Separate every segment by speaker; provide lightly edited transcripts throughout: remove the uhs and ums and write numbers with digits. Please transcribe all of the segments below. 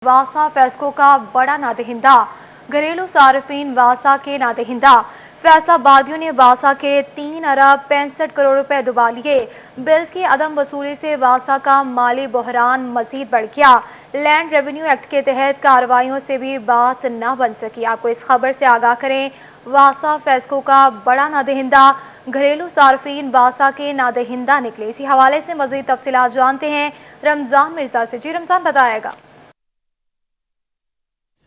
Speaker 1: वासा FESCO का बड़ा नादहिंदा, घरेलू सार्फिन वासा के नादहिंदा। फैसलाबादियों ने वासा के 3 अरब 65 करोड़ रुपए डुबा लिए। बिल की अदम वसूली से वासा का माली बहरान मजीद बढ़ गया। लैंड रेवेन्यू एक्ट के तहत कार्रवाइयों से भी बात न बन सकी। आपको इस खबर से आगाह करें, वासा फेस्को का बड़ा नादहिंदा, घरेलू सार्फिन वासा के नादहिंदा निकले। इसी हवाले से मजीद तफसीलात जानते हैं रमजान मिर्जा से। जी रमजान, बताएगा।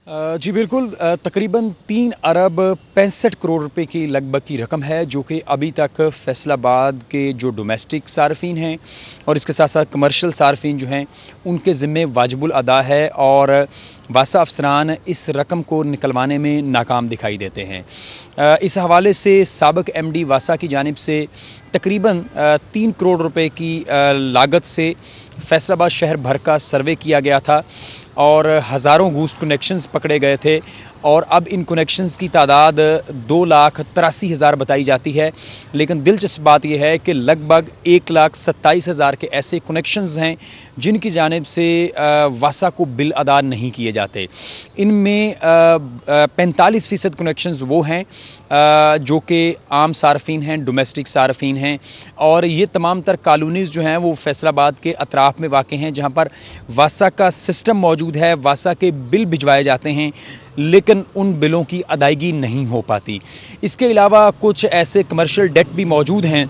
Speaker 2: जी बिल्कुल, तकरीबन 3 अरब 65 करोड़ रुपए की लगभग की रकम है जो कि अभी तक फैसलाबाद के जो डोमेस्टिक सार्फिन हैं और इसके साथ साथ कमर्शियल सार्फिन जो हैं उनके ज़िम्मे वाजिबुल अदा है और वासा अफसरान इस रकम को निकलवाने में नाकाम दिखाई देते हैं। इस हवाले से साबिक एमडी वासा की जानिब से तकरीबन 3 करोड़ रुपए की लागत से फैसलाबाद शहर भर का सर्वे किया गया था और हज़ारों घूस कनेक्शंस पकड़े गए थे और अब इन कनेक्शंस की तादाद 2,83,000 बताई जाती है। लेकिन दिलचस्प बात यह है कि लगभग 1,27,000 के ऐसे कनेक्शंस हैं जिनकी जानिब से वासा को बिल अदा नहीं किए जाते। इनमें 45% कनेक्शंस वो हैं जो कि आम सार्फिन हैं, डोमेस्टिक सार्फिन हैं और ये तमाम तर कॉलोनीज़ जो हैं वो फैसलाबाद के अतराफ़ में वाक़ हैं जहाँ पर वासा का सिस्टम मौजूद है। वासा के बिल भिजवाए जाते हैं लेकिन उन बिलों की अदायगी नहीं हो पाती। इसके अलावा कुछ ऐसे कमर्शियल डेट भी मौजूद हैं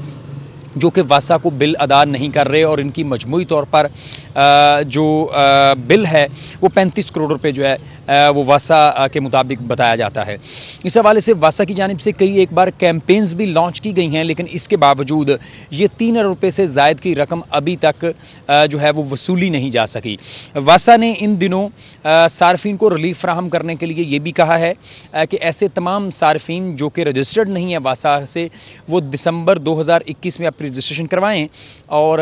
Speaker 2: जो कि वासा को बिल अदा नहीं कर रहे और इनकी मजमूई तौर पर जो बिल है वो 35 करोड़ रुपए जो है वो वासा के मुताबिक बताया जाता है। इस हवाले से वासा की जानिब से कई एक बार कैंपेन्स भी लॉन्च की गई हैं लेकिन इसके बावजूद ये 3 अरब रुपये से ज़ायद की रकम अभी तक जो है वो वसूली नहीं जा सकी। वासा ने इन दिनों सार्फिन को रिलीफ फराहम करने के लिए ये भी कहा है कि ऐसे तमाम सार्फिन जो कि रजिस्टर्ड नहीं है वासा से वो दिसंबर 2021 में अपनी रजिस्ट्रेशन करवाएं और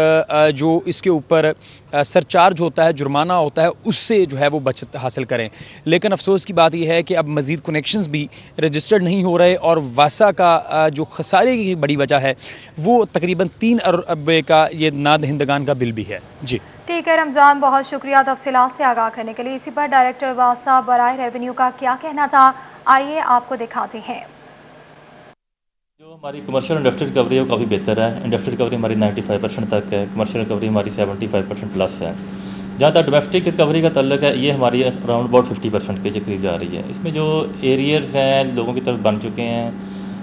Speaker 2: जो इसके ऊपर सरचार्ज होता है, जुर्माना होता है, उससे जो है वो बचत हासिल करें। लेकिन अफसोस की बात यह है कि अब मजीद कनेक्शंस भी रजिस्टर्ड नहीं हो रहे और वासा का जो खसारे की बड़ी वजह है वो तकरीबन 3 अरब का ये नादहिंदगान का बिल भी है। जी
Speaker 1: ठीक है रमजान, बहुत शुक्रिया तफसीलात से आगाह करने के लिए। इसी पर डायरेक्टर वासा बराए रेवेन्यू का क्या कहना था, आइए आपको दिखाते हैं।
Speaker 3: जो हमारी कमर्शियल इंडस्ट्रियल रिकवरी है वो काफ़ी बेहतर है। इंडस्ट्रियल रिकवरी हमारी 95% तक है, कमर्शियल रिकवरी हमारी 75% प्लस है। जहाँ तक डोमेस्टिक रिकवरी का तल्लक है ये हमारी अराउंड अबाउट 50% के करीब जा रही है। इसमें जो एरियर्स हैं लोगों की तरफ बन चुके हैं,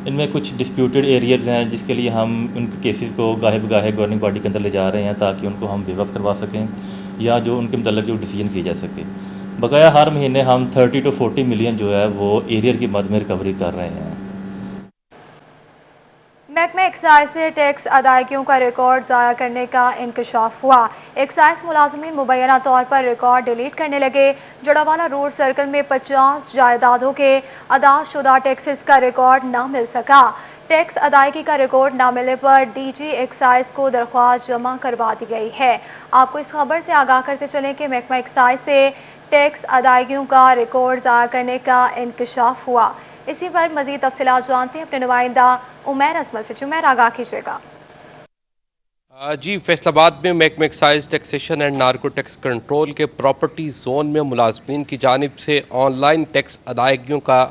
Speaker 3: इनमें कुछ डिस्प्यूटेड एरियर्स हैं जिसके लिए हम उनके केसेस को गाहे बगाहे गवर्निंग बॉडी के अंदर ले जा रहे हैं ताकि उनको हम बेवकूफ़ करवा सकें या जो उनके मतलब जो डिसीजन किए जा सके। बकाया हर महीने हम 30 to 40 मिलियन जो है वो एरियर की मद में रिकवरी कर रहे हैं।
Speaker 1: महकमा एक्साइज से टैक्स अदायगियों का रिकॉर्ड ज़ाया करने का इंकशाफ हुआ। एक्साइज मुलाजमीन मुबैना तौर पर रिकॉर्ड डिलीट करने लगे। जोड़ावाला रोड सर्कल में 50 जायदादों के अदाशुदा टैक्सेस का रिकॉर्ड न मिल सका। टैक्स अदायगी का रिकॉर्ड न मिलने पर डीजी एक्साइज को दरख्वास्त जमा करवा दी गई है। आपको इस खबर से आगाह करते चलें कि महकमा एक्साइज से टैक्स अदायगियों का रिकॉर्ड ज़ाया करने का इंकशाफ हुआ। इसी पर मजीद तफसीलात जानते हैं अपने नुमाइंदा उमैर असमत से। उमैर, आगाह कीजिएगा।
Speaker 4: जी, फैसलाबाद में महकमा excise taxation and narco tax control के प्रॉपर्टी जोन में मुलाजमीन की जानिब से ऑनलाइन टैक्स अदायगियों का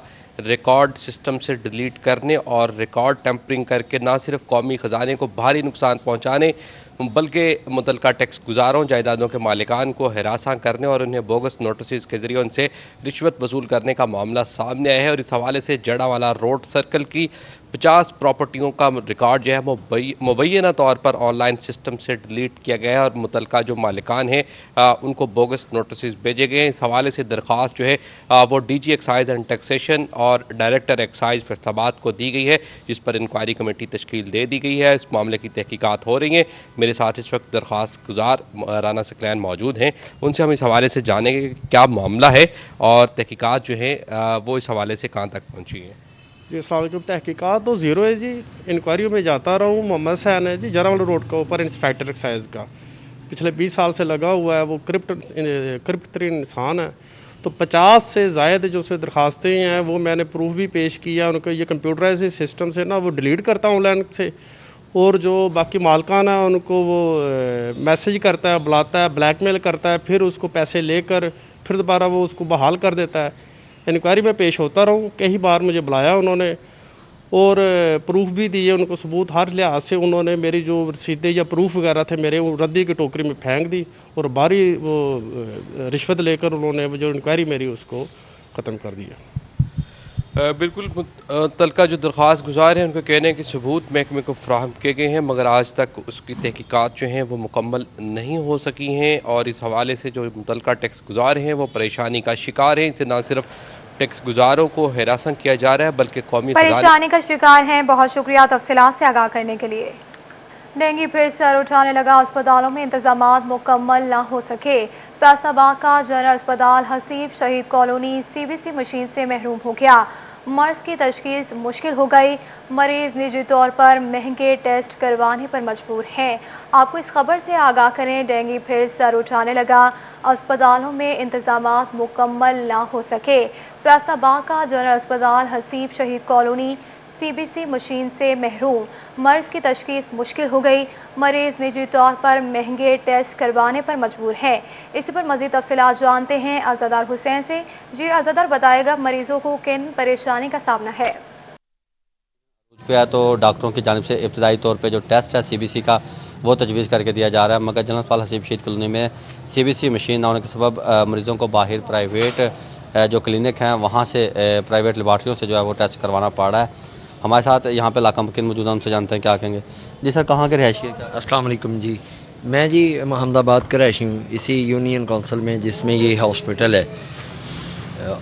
Speaker 4: रिकॉर्ड सिस्टम से डिलीट करने और रिकॉर्ड टेम्परिंग करके न सिर्फ कौमी ख़जाने को भारी नुकसान पहुँचाने बल्कि मुतलका टैक्स गुजारों जायदादों के मालिकान को हरासा करने और उन्हें बोगस नोटिस के जरिए उनसे रिश्वत वसूल करने का मामला सामने आया है। और इस हवाले से जड़ावाला रोड सर्कल की 50 प्रॉपर्टियों का रिकॉर्ड जो है वो मुबैना तौर पर ऑनलाइन सिस्टम से डिलीट किया गया है और मुतलका जो मालिकान हैं उनको बोगस नोटिस भेजे गए हैं। इस हवाले से दरख्वास्त जो है वो डीजी एक्साइज एंड टैक्सेशन और डायरेक्टर एक्साइज फैसलाबाद को दी गई है जिस पर इंक्वायरी कमेटी तश्कील दे दी गई है। इस मामले की तहकीकात हो रही हैं। मेरे साथ इस वक्त दरख्वास्त गुजार राना सकलैन मौजूद हैं, उनसे हम इस हवाले से जानेंगे क्या मामला है और तहकीकात जो है वो इस हवाले से कहाँ तक पहुँची है।
Speaker 5: जी अस्सलाम वालेकुम। तहकीकात तो ज़ीरो है जी। इंक्वायरी में जाता रहा हूँ। मोहम्मद सैन है जी, जरावाला रोड के ऊपर इंस्पेक्टर एक्साइज का, पिछले 20 साल से लगा हुआ है। वो क्रिप्ट तरीन इंसान है। तो 50 से ज़ायद जो उससे दरखास्तें हैं वो मैंने प्रूफ भी पेश किया। उनको ये कंप्यूटराइज सिस्टम से ना वो डिलीट करता हूँ ऑनलाइन से, और जो बाकी मालकान है उनको वो मैसेज करता है, बुलाता है, ब्लैकमेल करता है, फिर उसको पैसे लेकर फिर दोबारा वो उसको बहाल कर देता है। इंक्वायरी में पेश होता रहा हूँ, कई बार मुझे बुलाया उन्होंने और प्रूफ भी दिए उनको, सबूत हर लिहाज से उन्होंने मेरी जो रसीदें या प्रूफ वगैरह थे मेरे, वो रद्दी की टोकरी में फेंक दी और बारी वो रिश्वत लेकर उन्होंने वो जो इंक्वायरी मेरी उसको ख़त्म कर दिया।
Speaker 4: बिल्कुल मुतल्लिका जो दरख्वास्त गुजार हैं उनका कहना है कि सबूत महकमे को फराहम किए गए हैं, मगर आज तक उसकी तहकीकात जो हैं वो मुकम्मल नहीं हो सकी हैं और इस हवाले से जो मुतल्लिका टैक्स गुजार हैं वो परेशानी का शिकार हैं। इससे न सिर्फ टैक्स गुजारों को हिरासत किया जा रहा है बल्कि कौमी
Speaker 1: परेशानी का शिकार हैं। बहुत शुक्रिया तफसीलात से आगाह करने के लिए। डेंगू फिर सर उठाने लगा, अस्पतालों में इंतजामात मुकम्मल न हो सके। फैसलाबाद का जनरल अस्पताल हसीब शहीद कॉलोनी CBC मशीन से महरूम हो गया। मर्ज की तशखीस मुश्किल हो गई। मरीज निजी तौर पर महंगे टेस्ट करवाने पर मजबूर हैं। आपको इस खबर से आगाह करें, डेंगू फिर सर उठाने लगा, अस्पतालों में इंतजामात मुकम्मल ना हो सके। फैसलाबाद का जनरल अस्पताल हसीब शहीद कॉलोनी CBC मशीन से महरूम, मर्ज की तशखीस मुश्किल हो गई। मरीज निजी तौर पर महंगे टेस्ट करवाने पर मजबूर हैं। इसी पर मजीद तफसीलात जानते हैं अज़ादार हुसैन से। जी अज़ादार, बताएगा मरीजों को किन परेशानी का सामना है?
Speaker 6: तो डॉक्टरों की जानिब से इब्तदाई तौर पे जो टेस्ट है CBC का वो तजवीज़ करके दिया जा रहा है, मगर जनरल अस्पताल हसीब शहीद कॉलोनी में CBC मशीन ना होने के सबब मरीज़ों को बाहर प्राइवेट जो क्लिनिक हैं वहाँ से प्राइवेट लेबार्ट्रियों से जो है वो टेस्ट करवाना पड़ रहा है। हमारे साथ यहाँ पे इलाका मुकीम मौजूद हैं, उनसे जानते हैं क्या कहेंगे। जी सर, कहाँ के रहायशी हैं?
Speaker 7: अस्सलाम वालेकुम जी, मैं जी महमदाबाद का रहायशी हूँ, इसी यूनियन काउंसिल में जिसमें ये हॉस्पिटल है।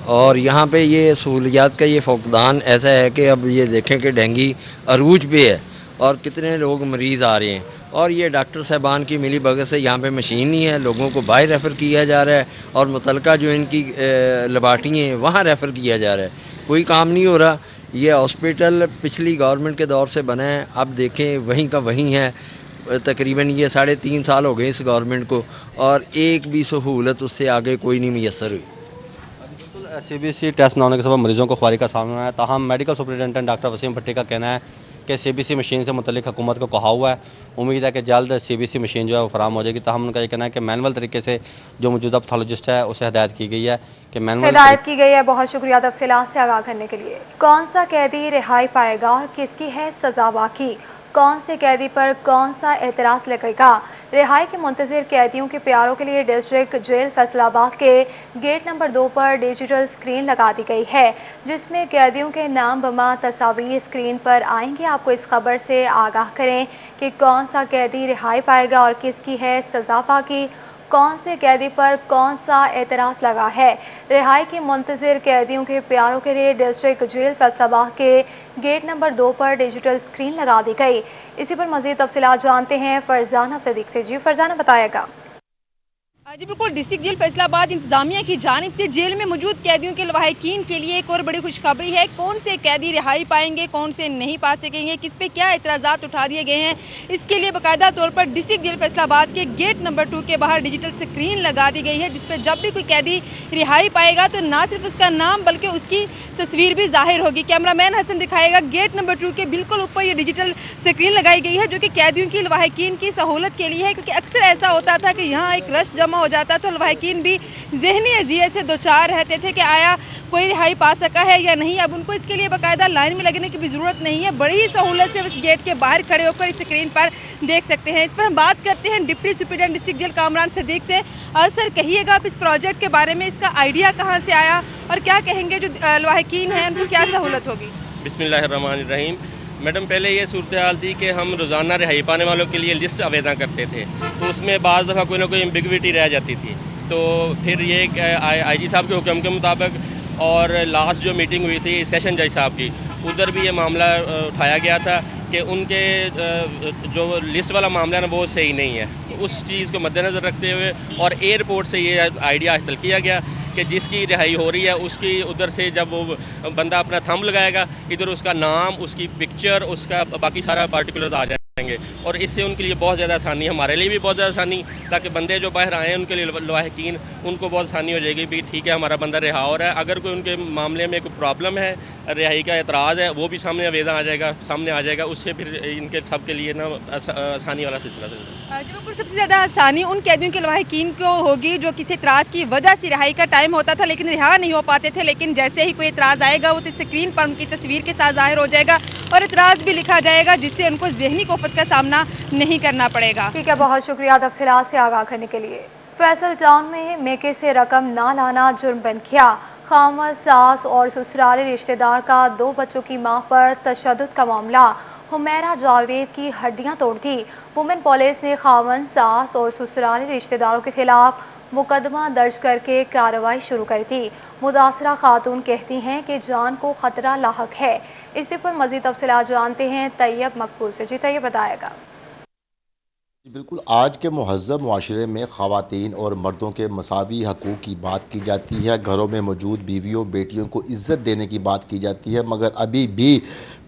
Speaker 7: और यहाँ पे ये सहूलियात का ये फुकदान ऐसा है कि अब ये देखें कि डेंगू अरूज पे है और कितने लोग मरीज़ आ रहे हैं और ये डॉक्टर साहबान की मिली भगत से यहाँ पे मशीन नहीं है, लोगों को बाहर रेफ़र किया जा रहा है और मुतल्लिका जो इनकी लेबार्टरी हैं वहाँ रेफ़र किया जा रहा है, कोई काम नहीं हो रहा। ये हॉस्पिटल पिछली गवर्नमेंट के दौर से बना है, अब देखें वहीं का वहीं है। तकरीबन ये 3.5 साल हो गए इस गवर्नमेंट को और एक भी सहूलत उससे आगे कोई नहीं मैसर हुई।
Speaker 6: CBC टेस्ट न होने के सबब मरीजों को ख्वारी का सामना है। ताहम मेडिकल सुपरिटेंडेंट डॉक्टर वसीम भट्टी का कहना है कि CBC मशीन से मुतल्लिक हुकूमत को कहा हुआ है, उम्मीद है कि जल्द CBC मशीन जो है वो फराम हो जाएगी। ताहम उनका ये कहना है कि मैनुअल तरीके से जो मौजूदा पैथोलॉजिस्ट है उसे हिदायत की गई है कि
Speaker 1: हिदायत की गई है। बहुत शुक्रिया तफसीलात से आगाह करने के लिए। कौन सा कैदी रिहाई पाएगा और किसकी है सजा बाकी? कौन से कैदी पर कौन सा एतराज लगेगा? रिहाई के मुंतजिर कैदियों के प्यारों के लिए डिस्ट्रिक्ट जेल फैसलाबाद के गेट नंबर 2 पर डिजिटल स्क्रीन लगा दी गई है, जिसमें कैदियों के नाम बमा तस्वीर स्क्रीन पर आएंगे। आपको इस खबर से आगाह करें कि कौन सा कैदी रिहाई पाएगा और किसकी है सजा बाकी, कौन से कैदी पर कौन सा एतराज लगा है। रिहाई के मुंतजिर कैदियों के प्यारों के लिए डिस्ट्रिक्ट जेल फैसलाबाद के गेट नंबर 2 पर डिजिटल स्क्रीन लगा दी गई। इसी पर मजीद तफसीलात जानते हैं फरजाना सदीक से। जी फरजाना, बताएगा।
Speaker 8: जी बिल्कुल, डिस्ट्रिक्ट जेल फैसलाबाद इंतजामिया की जानिब से जेल में मौजूद कैदियों के लवाहिकीन के लिए एक और बड़ी खुशखबरी है। कौन से कैदी रिहाई पाएंगे, कौन से नहीं पा सकेंगे, किस पे क्या एतराज़ात उठा दिए गए हैं, इसके लिए बाकायदा तौर पर डिस्ट्रिक्ट जेल फैसलाबाद के गेट नंबर 2 के बाहर डिजिटल स्क्रीन लगा दी गई है, जिसपे जब भी कोई कैदी रिहाई पाएगा तो ना सिर्फ उसका नाम बल्कि उसकी तस्वीर भी जाहिर होगी। कैमरामैन हसन दिखाएगा, गेट नंबर 2 के बिल्कुल ऊपर ये डिजिटल स्क्रीन लगाई गई है, जो कि कैदियों की लवाहिकीन की सहूलत के लिए है, क्योंकि अक्सर ऐसा होता था कि यहाँ एक रश जमा हो जाता तो लवाहिकीन भी ज़हनी अज़ियत से दो चार रहते थे कि आया कोई रिहाई पा सका है या नहीं। अब उनको इसके लिए बाकायदा लाइन में लगने की भी ज़रूरत नहीं है, बड़ी ही सहूलत से उस गेट के बाहर खड़े होकर इस स्क्रीन पर देख सकते हैं। इस पर हम बात करते हैं deputy superintendent district jail Kamran Sadiq से। और सर, कहिएगा आप इस प्रोजेक्ट के बारे में, इसका आइडिया कहाँ से आया और क्या कहेंगे जो लवाहिकीन हैं उनको क्या सहूलत होगी?
Speaker 9: बिस्मिल्लाहिर्रहमानिर्रहीम। मैडम, पहले ये सूरत हाल थी कि हम रोज़ाना रिहाई पाने वालों के लिए लिस्ट आवेदन करते थे, तो उसमें बाज़ दफ़ा कोई ना कोई एम्बिग्विटी रह जाती थी। तो फिर ये IG साहब के हुक्म के मुताबिक और लास्ट जो मीटिंग हुई थी सेशन जज साहब की, उधर भी ये मामला उठाया गया था कि उनके जो लिस्ट वाला मामला है ना वो सही नहीं है। तो उस चीज़ को मद्देनज़र रखते हुए और एयरपोर्ट से ये आइडिया हासिल किया गया कि जिसकी रिहाई हो रही है उसकी उधर से जब वो बंदा अपना थंब लगाएगा, इधर उसका नाम, उसकी पिक्चर, उसका बाकी सारा पार्टिकुलर्स आ जाएंगे और इससे उनके लिए बहुत ज़्यादा आसानी, हमारे लिए भी बहुत ज़्यादा आसानी, ताकि बंदे जो बाहर आए हैं उनके लिए लवाहिकीन उनको बहुत आसानी हो जाएगी भी ठीक है हमारा बंदा रिहा हो रहा है। अगर कोई उनके मामले में कोई प्रॉब्लम है रिहाई का एतराज़ है वो भी सामने आ जाएगा, उससे फिर इनके सब के लिए ना आसानी वाला सिलसिला है।
Speaker 8: जी बिल्कुल, सबसे ज़्यादा आसानी उन कैदियों के लवाहिकीन को होगी जो किसी एतराज़ की वजह से रिहाई का टाइम होता था लेकिन रिहा नहीं हो पाते थे, लेकिन जैसे ही कोई एतराज़ आएगा वो तो स्क्रीन पर उनकी तस्वीर के साथ ज़ाहिर हो जाएगा और एतराज़ भी लिखा जाएगा जिससे उनको ज़हनी कोफत का सामना नहीं करना पड़ेगा।
Speaker 1: ठीक है, बहुत शुक्रिया तफसीलात से आगाह करने के लिए। फैसल टाउन में मेके से रकम ना लाना जुर्म बन गया। खामद, सास और ससुराली रिश्तेदार का 2 बच्चों की मां पर तशद्दुद का मामला। हुमैरा जावेद की हड्डियां तोड़ दी। वुमेन पुलिस ने खामद, सास और ससुराली रिश्तेदारों के खिलाफ मुकदमा दर्ज करके कार्रवाई शुरू कर दी। मुतासरा खातून कहती हैं कि जान को खतरा लाहक है। इसी पर मजीद तफसीलात जानते हैं तैयब मकबूल से। जी तैयब बताएगा।
Speaker 10: बिल्कुल, आज के महज़्ज़ब मुआशरे में ख़वातीन और मर्दों के मसावी हकूक़ की बात की जाती है, घरों में मौजूद बीवियों बेटियों को इज़्ज़त देने की बात की जाती है, मगर अभी भी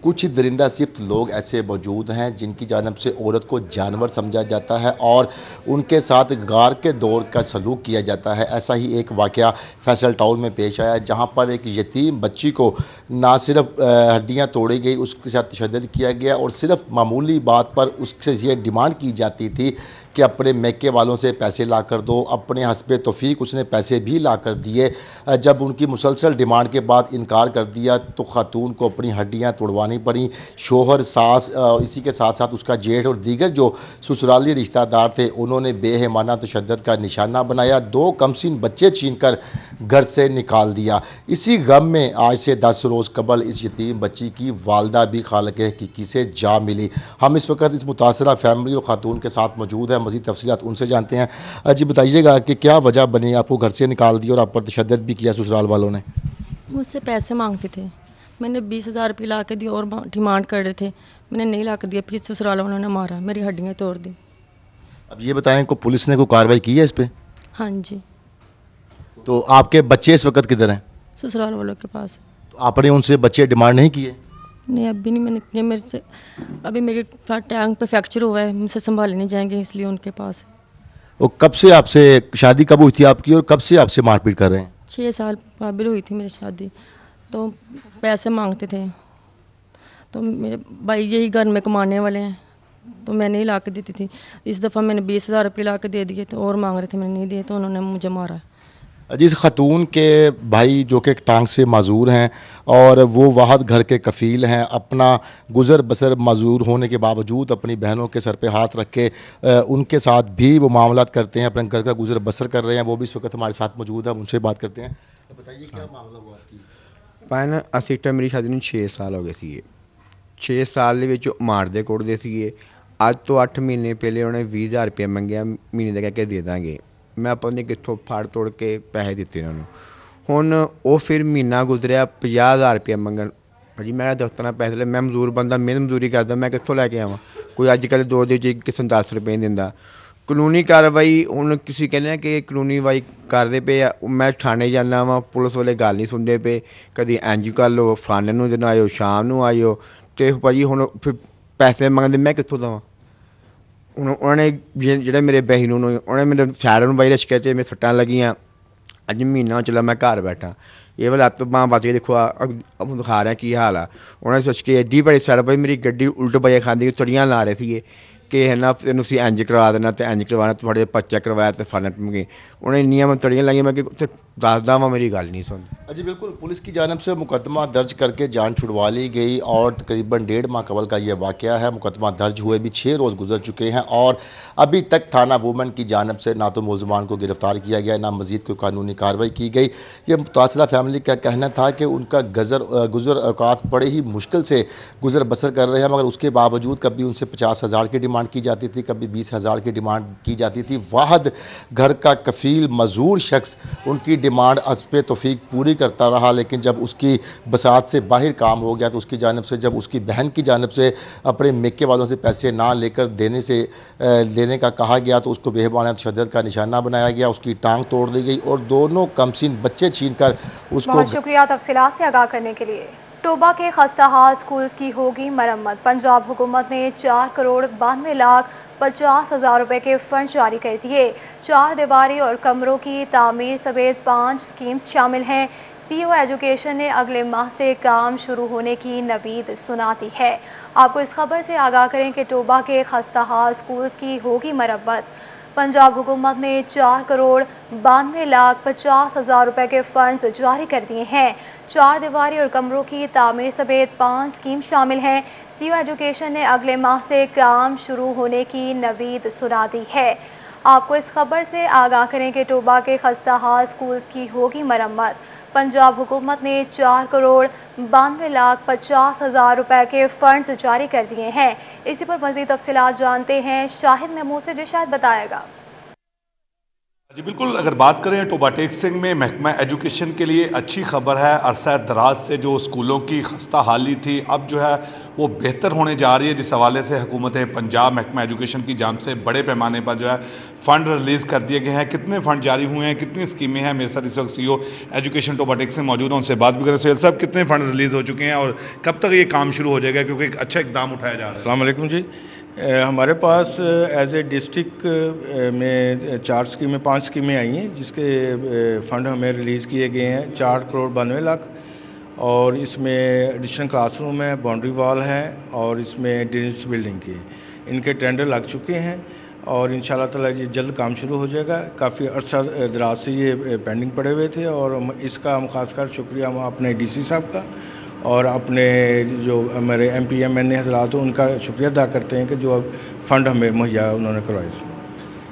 Speaker 10: कुछ दरिंदा सिफ्त लोग ऐसे मौजूद हैं जिनकी जानिब से औरत को जानवर समझा जाता है और उनके साथ गार के दौर का सलूक किया जाता है। ऐसा ही एक वाक़या फैसल टाउन में पेश आया जहाँ पर एक यतीम बच्ची को ना सिर्फ हड्डियाँ तोड़ी गई, उसके साथ तशद्दुद किया गया और सिर्फ मामूली बात पर उससे ये डिमांड की जाती थी कि अपने मैके वालों से पैसे ला कर दो। अपने हस्बे तौफीक उसने पैसे भी ला कर दिए। जब उनकी मुसलसल डिमांड के बाद इनकार कर दिया तो खातून को अपनी हड्डियां तोड़वानी पड़ी। शोहर, सास और इसी के साथ साथ उसका जेठ और दीगर जो ससुराली रिश्तेदार थे उन्होंने बेहमाना तशद्दुद का निशाना बनाया। 2 कमसीन बच्चे छीनकर घर से निकाल दिया। इसी गम में आज से 10 रोज़ कबल इस यतीम बच्ची की वालदा भी खालिक हकीकी से जा मिली। हम इस वक्त इस मुतासरा फैमिली और खातून के साथ मौजूद है, मज़ीद तफसीलात उनसे जानते हैं। जी बताइएगा कि क्या वजह बनी, आपको घर से निकाल दिया और आप पर तशद्दुद भी किया ससुराल वालों ने?
Speaker 11: मुझसे पैसे मांगते थे, मैंने 20,000 रुपये ला के दिए और डिमांड कर रहे थे, मैंने नहीं ला के दिया, फिर ससुराल वालों ने मारा, मेरी हड्डियाँ तोड़ दी।
Speaker 10: अब ये बताएं को पुलिस ने कोई कार्रवाई की है इस पर?
Speaker 11: हाँ जी।
Speaker 10: तो आपके बच्चे इस वक्त किधर हैं?
Speaker 11: ससुराल वालों के पास।
Speaker 10: तो आपने उनसे बच्चे डिमांड नहीं किए?
Speaker 11: नहीं, अभी नहीं मैंने किया, मेरे से अभी मेरे टैंक पे फ्रैक्चर हुआ है, मुझसे संभाले नहीं जाएंगे इसलिए उनके पास।
Speaker 10: और कब से आपसे शादी कब हुई थी आपकी और कब से आपसे मारपीट कर रहे हैं?
Speaker 11: 6 साल काबिल हुई थी मेरी शादी, तो पैसे मांगते थे, तो मेरे भाई यही घर में कमाने वाले हैं तो मैं नहीं ला के देती थी। इस दफ़ा मैंने 20,000 रुपये ला के दे दिए तो और मांग रहे थे, मैंने नहीं दिए तो उन्होंने मुझे मारा।
Speaker 10: जिस खातून के भाई जो कि टांग से माजूर हैं और वो वाहद घर के कफ़ील हैं, अपना गुज़र बसर माजूर होने के बावजूद अपनी बहनों के सर पे हाथ रख के उनके साथ भी वो मामलात करते हैं, अपने घर का गुज़र बसर कर रहे हैं, वो भी इस वक्त हमारे साथ मौजूद है, उनसे बात करते हैं। तो बताइए क्या मामला हुआ आपकी?
Speaker 12: ਪਹਿਲਾਂ ਅਸੀਂ ਤਾਂ ਮੇਰੀ ਸ਼ਾਦੀ ਨੂੰ 6 ਸਾਲ ਹੋ ਗਏ ਸੀਗੇ। 6 ਸਾਲ ਦੇ ਵਿੱਚ ਮਾਰਦੇ ਕੁੱਟਦੇ ਸੀਗੇ। ਅੱਜ ਤੋਂ 8 ਮਹੀਨੇ ਪਹਿਲੇ ਉਹਨੇ 20,000 ਰੁਪਏ ਮੰਗਿਆ, ਮਹੀਨੇ ਦਾ ਕਹਿ ਕੇ ਦੇ ਦਾਂਗੇ। ਮੈਂ ਆਪਾਂ ਨੇ ਕਿੱਥੋਂ ਫੜ ਤੋੜ ਕੇ ਪੈਸੇ ਦਿੱਤੇ ਉਹਨਾਂ ਨੂੰ। ਹੁਣ ਉਹ ਫਿਰ ਮਹੀਨਾ ਗੁਜ਼ਰਿਆ 50,000 ਰੁਪਏ ਮੰਗਣ। ਭਾਜੀ ਮੈਂ ਦਫ਼ਤਰਾਂ ਪੈਸੇ ਲੈ, ਮੈਂ ਮਜ਼ਦੂਰ ਬੰਦਾ, ਮਿਹਨਤ ਮਜ਼ਦੂਰੀ ਕਰਦਾ, ਮੈਂ ਕਿੱਥੋਂ ਲੈ ਕੇ ਆਵਾਂ? ਕੋਈ ਅੱਜ ਕੱਲ੍ਹ 2 ਦੇ ਚ ਕਿਸੇ ਨੂੰ 10 ਰੁਪਏ ਨਹੀਂ ਦਿੰਦਾ। ਕਾਨੂੰਨੀ ਕਾਰਵਾਈ ਹੁਣ ਤੁਸੀਂ ਕਹਿੰਦੇ ਆ ਕਿ ਕਾਨੂੰਨੀ ਕਾਰਵਾਈ ਕਰਦੇ ਪਏ ਆ, ਮੈਂ ਥਾਣੇ ਜਾਂਦਾ ਵਾਂ, ਪੁਲਿਸ ਵਾਲੇ ਗੱਲ ਨਹੀਂ ਸੁਣਦੇ ਪਏ, ਕਦੀ ਇੰਝ ਕਰ ਲਓ, ਫਲਾਣੇ ਨੂੰ ਦਿਨ ਆਇਓ, ਸ਼ਾਮ ਨੂੰ ਆਇਓ, ਅਤੇ ਭਾਜੀ ਹੁਣ ਫਿਰ ਪੈਸੇ ਮੰਗਦੇ ਮੈਂ ਕਿੱਥੋਂ ਦੇਵਾਂ? ਹੁਣ ਉਹਨਾਂ ਨੇ ਜਿਹੜੇ ਮੇਰੇ ਬਹਿਨ ਨੂੰ ਉਹਨੇ ਮੇਰੇ ਸਾਰਿਆਂ ਨੂੰ ਬਾਈ ਰਸ਼ਕੇ 'ਤੇ ਮੇਰੇ ਸੱਟਾਂ ਲੱਗੀਆਂ। ਅੱਜ ਮਹੀਨਾ ਚੱਲਾ ਮੈਂ ਘਰ ਬੈਠਾ, ਇਹ ਵਾਲਾ ਲੱਤ ਬਾਂਹ ਬਚ ਕੇ ਦੇਖੋ ਦਿਖਾ ਰਿਹਾ ਕੀ ਹਾਲ ਆ। ਉਹਨਾਂ ਨੇ ਸੋਚ ਕੇ ਐਡੀ ਬੜੀ ਸੜ ਪਈ, ਮੇਰੀ ਗੱਡੀ ਉਲਟ ਪਈਆ ਖਾਂਦੀ, ਸੜੀਆਂ ਲਾ ਰਹੇ ਸੀਗੇ ਕਿ ਹੈ ਨਾ ਤੈਨੂੰ ਅਸੀਂ ਇੰਝ ਕਰਵਾ ਦੇਣਾ ਅਤੇ ਇੰਝ ਕਰਵਾਉਣਾ, ਤੁਹਾਡੇ ਪਰਚਾ ਕਰਵਾਇਆ ਅਤੇ ਫਲਾਣਾ ਟਮਕੇ। ਉਹਨੇ ਇੰਨੀਆਂ ਮੈਂ ਤੜੀਆਂ ਲਾਈਆਂ ਮੈਂ ਕਿ ਉੱਥੇ ਦੱਸਦਾ ਵਾਂ, ਮੇਰੀ ਗੱਲ नहीं सुन।
Speaker 10: जी बिल्कुल, पुलिस की जानब से मुकदमा दर्ज करके जान छुड़वा ली गई और तकरीबन 1.5 माह कबल का ये वाक़या है। मुकदमा दर्ज हुए भी 6 रोज़ गुजर चुके हैं और अभी तक थाना वुमन की जानब से ना तो मुलजमान को गिरफ्तार किया गया, ना मज़ीद कोई कानूनी कार्रवाई की गई। ये मुतासरा फैमिली का कहना था कि उनका गुज़र औकात बड़े ही मुश्किल से गुज़र बसर कर रहे हैं, मगर उसके बावजूद कभी उनसे 50,000 की डिमांड की जाती थी, कभी 20,000 की डिमांड की जाती थी। वाहद घर का कफ़ील मजूर शख्स उनकी डिमांड हस्बे तौफीक पूरी करता रहा, लेकिन जब उसकी बसात से बाहर काम हो गया तो उसकी जानब से, जब उसकी बहन की जानब से अपने मेके वालों से पैसे ना लेकर देने का कहा गया तो उसको बेहमाना तशद्दुद का निशाना बनाया गया, उसकी टांग तोड़ दी गई और दोनों कमसीन बच्चे छीनकर उसको।
Speaker 1: बहुत शुक्रिया तफसीलात से आगाह करने के लिए। टोबा के खस्ताहाल स्कूल की होगी मरम्मत। पंजाब हुकूमत ने 4,52,50,000 रुपए के फंड जारी कर दिए। 4 दीवारी और कमरों की तामीर समेत 5 स्कीम्स शामिल हैं। सीईओ एजुकेशन ने अगले माह से काम शुरू होने की नवीद सुना दी है। आपको इस खबर से आगाह करें कि टोबा के खस्ताहाल स्कूल की होगी मरम्मत। पंजाब हुकूमत ने 4,92,50,000 रुपए के फंड्स जारी कर दिए हैं। 4 दीवारी और कमरों की तामीर समेत 5 स्कीम शामिल हैं। सीईओ एजुकेशन ने अगले माह से काम शुरू होने की नवीद सुना दी है। आपको इस खबर से आगाह करें कि टोबा के खस्ताहाल स्कूल की होगी मरम्मत। पंजाब हुकूमत ने 4,92,50,000 रुपए के फंड्स जारी कर दिए हैं। इसी पर मजीद तफसीलात जानते हैं शाहिद महमूद से, जो शायद बताएगा।
Speaker 13: जी बिल्कुल, अगर बात करें टोबा टेक्सिंग में महकमा एजुकेशन के लिए अच्छी खबर है। अरसा दराज से जो स्कूलों की खस्ता हाली थी अब जो है वो बेहतर होने जा रही है, जिस हवाले से हुकूमत पंजाब महकमा एजुकेशन की जानिब से बड़े पैमाने पर जो है फ़ंड रिलीज़ कर दिए गए हैं। कितने फ़ंड जारी हुए हैं, कितनी स्कीमें हैं, मेरे साथ इस वक्त सीईओ एजुकेशन टोबा टेक्सिंग मौजूद हैं, उनसे बात भी करें। सोहेल साहब, कितने फ़ंड रिलीज़ हो चुके हैं और कब तक ये काम शुरू हो जाएगा, क्योंकि एक अच्छा इकदाम उठाया जा रहा है?
Speaker 14: अस्सलाम वालेकुम जी। हमारे पास एज ए डिस्ट्रिक्ट में 4 स्कीमें 5 स्कीमें आई हैं, जिसके फ़ंड हमें रिलीज़ किए गए हैं 4,92,00,000। और इसमें एडिशनल क्लासरूम है, बाउंड्री वॉल है और इसमें ड्रेनेज बिल्डिंग की इनके टेंडर लग चुके हैं और इंशाल्लाह ताला ये जल्द काम शुरू हो जाएगा। काफ़ी अरसा दराज से ये पेंडिंग पड़े हुए थे और इसका हम खासकर शुक्रिया हम अपने डीसी साहब का और अपने जो हमारे MPMNA हजरात हैं उनका शुक्रिया अदा करते हैं कि जो फ़ंड हमें मुहैया उन्होंने करवाए।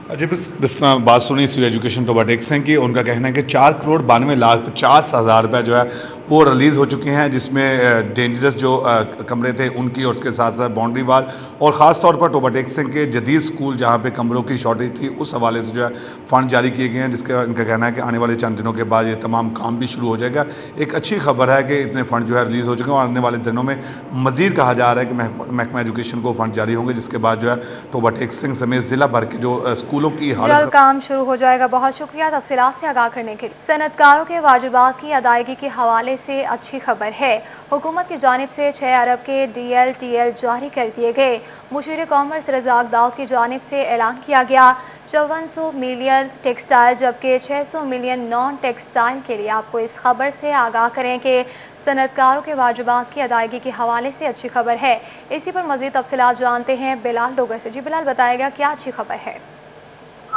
Speaker 13: जी जिस तरह बात सुनी सीईओ एजुकेशन टोबा टेक्सिंग की, उनका कहना है कि 4,92,50,000 रुपये जो है वो रिलीज़ हो चुके हैं, जिसमें डेंजरस जो कमरे थे उनकी और उसके साथ साथ बाउंड्री वाल और ख़ास तौर पर टोबा टेक्सिंग के जदीद स्कूल जहाँ पे कमरों की शॉर्टेज थी उस हवाले से जो है फ़ंड जारी किए गए हैं, जिसका इनका कहना है कि आने वाले चंद दिनों के बाद ये तमाम काम भी शुरू हो जाएगा। एक अच्छी खबर है कि इतने फ़ंड जो है रिलीज़ हो चुके हैं और आने वाले दिनों में मज़ीद कहा जा रहा है कि महकमा एजुकेशन को फ़ंड जारी होंगे, जिसके बाद जो है टोबा टेक्सिंग समेत ज़िला भर के जो स्कूलों की
Speaker 1: जल्द काम शुरू हो जाएगा। बहुत शुक्रिया तफसीलात से आगाह करने के लिए। सनतकारों के वाजिबात की अदायगी के हवाले से अच्छी खबर है। हुकूमत की जानिब से 6 अरब के DLTL जारी कर दिए गए। मुशीर कॉमर्स रज़ाक दाऊद की जानिब से ऐलान किया गया 5400 मिलियन टेक्सटाइल जबकि 600 मिलियन नॉन टेक्सटाइल के लिए। आपको इस खबर से आगाह करें कि सनतकारों के वाजिबात की अदायगी के हवाले से अच्छी खबर है। इसी पर मजीद तफसीलात जानते हैं बिलाल डोगर से। जी बिलाल, बताएगा क्या अच्छी खबर है?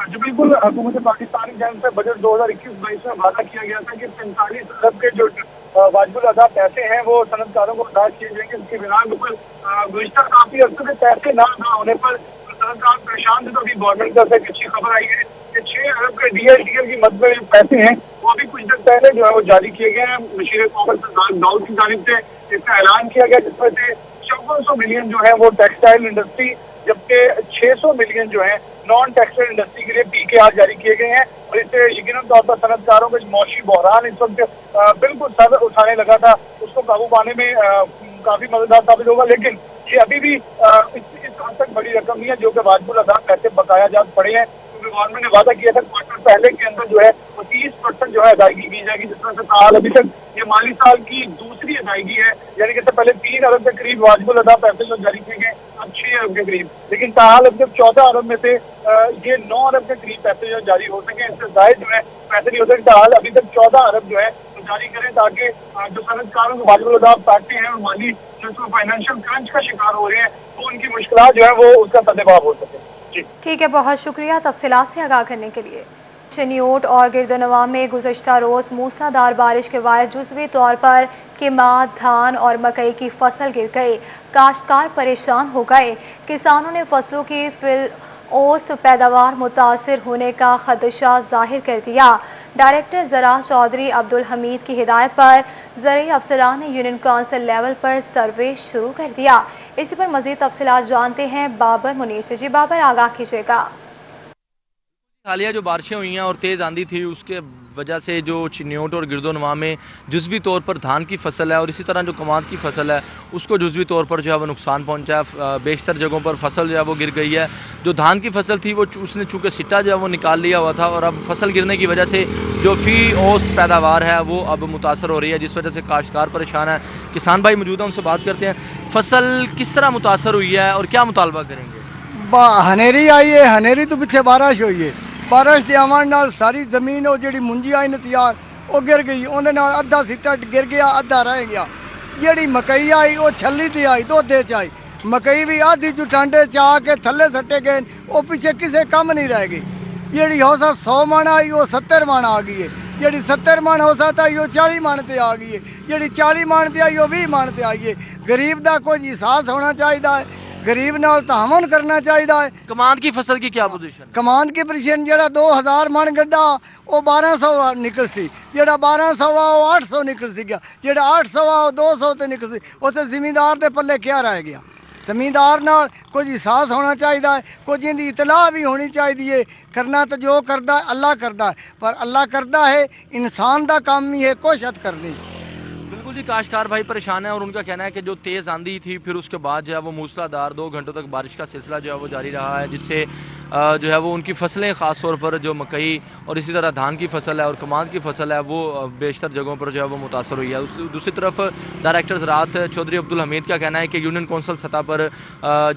Speaker 15: जी बिल्कुल, हुकूमत पाकिस्तान की जानिब से बजट 2021-22 में वादा किया गया था कि 45 अरब के जो वाजिबुल अदा पैसे हैं वो सनतकारों को अदा किए जाएंगे। इसके बिना बिल्कुल गुज़िश्ता काफी अर्से से पैसे ना अदा होने पर सनतकार परेशान थे, तो अभी गवर्नमेंट की तरफ से एक अच्छी खबर आई है कि 6 अरब के DLTL की मद में जो पैसे हैं वो अभी कुछ दिन पहले जो है वो जारी किए गए हैं। मुशीर कॉमर्स रज़ाक दाऊद की जानिब से इसका ऐलान किया गया, जिसमें से 5400 मिलियन जो है वो टेक्सटाइल इंडस्ट्री जबकि 600 मिलियन जो है नॉन टेक्सटाइल इंडस्ट्री के लिए PKR जारी किए गए हैं। और इससे यकीनन तौर पर सनतकारों का मौशी बहरान इस वक्त बिल्कुल सर उठाने लगा था, उसको काबू पाने में काफी मददगार साबित होगा। लेकिन ये अभी भी इस हद तक बड़ी रकम नहीं है जो कि वाजिबुल अदा पैसे बकाया जा पड़े हैं, क्योंकि गवर्नमेंट ने वादा किया था क्वार्टर पहले के अंदर जो है वो 30% जो है अदायगी की जाएगी, जिसमें से ताल अभी तक ये माली साल की दूसरी अदायगी है। यानी कि पहले 3 अरब के करीब वाजिबुल अदा पैसे जो जारी किए गए, अब 6 अरब के करीब। लेकिन ताल अभी तक 14 अरब में से ये 9 अरब के करीब पैसे जो जारी हो सके, इससे जायद जो है पैसे नहीं हो सकते। ताल अभी तक 14 अरब जो है तो जारी करें, ताकि जो सनतकारों को वाजिबुल अदा पैसे हैं और माली जो फाइनेंशियल क्रंच का शिकार हो रहे हैं तो उनकी मुश्किलात जो है वो उसका सद्देबाब हो सके।
Speaker 1: ठीक है, बहुत शुक्रिया तफसीलात से आगाह करने के लिए। चनियोट और गिरदनवा में गुज़श्ता रोज मूसलाधार बारिश के बाद जुज़वी तौर पर किमात, धान और मकई की फसल गिर गई। काश्तकार परेशान हो गए। किसानों ने फसलों की औसत पैदावार मुतासिर होने का खदशा जाहिर कर दिया। डायरेक्टर ज़राअत चौधरी अब्दुल हमीद की हिदायत पर ज़रई अफसरान ने यूनियन काउंसिल लेवल पर सर्वे शुरू कर दिया। इसी पर मजीद तफसीलात जानते हैं बाबर मुनीर से। जी बाबर, आगाह कीजिएगा।
Speaker 16: हालिया जो बारिशें हुई हैं और तेज़ आंधी थी उसके वजह से जो चिन्योट और गिरदोनवा में जुज़वी तौर पर धान की फसल है और इसी तरह जो कमाद की फसल है उसको जुज़वी तौर पर जो है वो नुकसान पहुंचा है। बेशतर जगहों पर फसल जो है वो गिर गई है। जो धान की फसल थी वो उसने चूँकि सिट्टा जो है वो निकाल लिया हुआ था और अब फसल गिरने की वजह से जो फी औसत पैदावार है वो अब मुतासर हो रही है, जिस वजह से काश्तकार परेशान है। किसान भाई मौजूद हैं, उनसे बात करते हैं। फसल किस तरह मुतासर हुई है और क्या मुतालबा करेंगे?
Speaker 17: हनेरी आई है, हनेरी तो पिछले बारिश हुई है। बारिश के आवन नाल सारी जमीन और जी मुंजी आई ने तैयार وہ گر گئی، اندر ادھا سیٹا گر گیا ادھا رہ گیا. جیڑی مکئی آئی وہ چھلی تے آئی دودھے چ آئی، مکئی بھی آدھی چٹانڈے چا کے تھلے سٹے گئے، وہ پیچھے کسے کم نہیں رہ گئی. جیڑی ہو سا 100 من آئی وہ 70 من آ گئی ہے، جیڑی 70 من ہو سا آئی وہ 40 من تے آ گئی ہے، جیڑی 40 من تے آئی وہ 20 من تے آئی ہے. غریب دا کوئی احساس ہونا چاہیے، غریب نال تعاون کرنا چاہیے.
Speaker 16: کماند کی فصل کی کیا پوزیشن؟
Speaker 17: کمان کی پوزیشن جڑا 2000 من گڈا وہ 1200 نکل سی، جڑا 1200 وہ 800 نکل سی گیا، جڑا 800 وہ 200 تے نکل سی. اسے زمیندار دے پلے کیا رہ گیا؟ زمیندار نال کچھ احساس ہونا چاہیے، کچھ ان کی اطلاع بھی ہونی چاہیے. کرنا تو جو کرتا ہے اللہ کرتا ہے، پر اللہ کرتا ہے انسان دا کام ہی ہے کوشش کرنی.
Speaker 16: بالکل جی، کاشتکار بھائی پریشان ہے اور ان کا کہنا ہے کہ جو تیز آندھی تھی پھر اس کے بعد جو ہے وہ موسلا دھار 2 گھنٹوں تک بارش کا سلسلہ جو ہے وہ جاری رہا ہے، جس سے جو ہے وہ ان کی فصلیں خاص طور پر جو مکئی اور اسی طرح دھان کی فصل ہے اور کماند کی فصل ہے وہ بیشتر جگہوں پر جو ہے وہ متاثر ہوئی ہے. دوسری طرف ڈائریکٹر زراعت چودھری عبدالحمید کا کہنا ہے کہ یونین کونسل سطح پر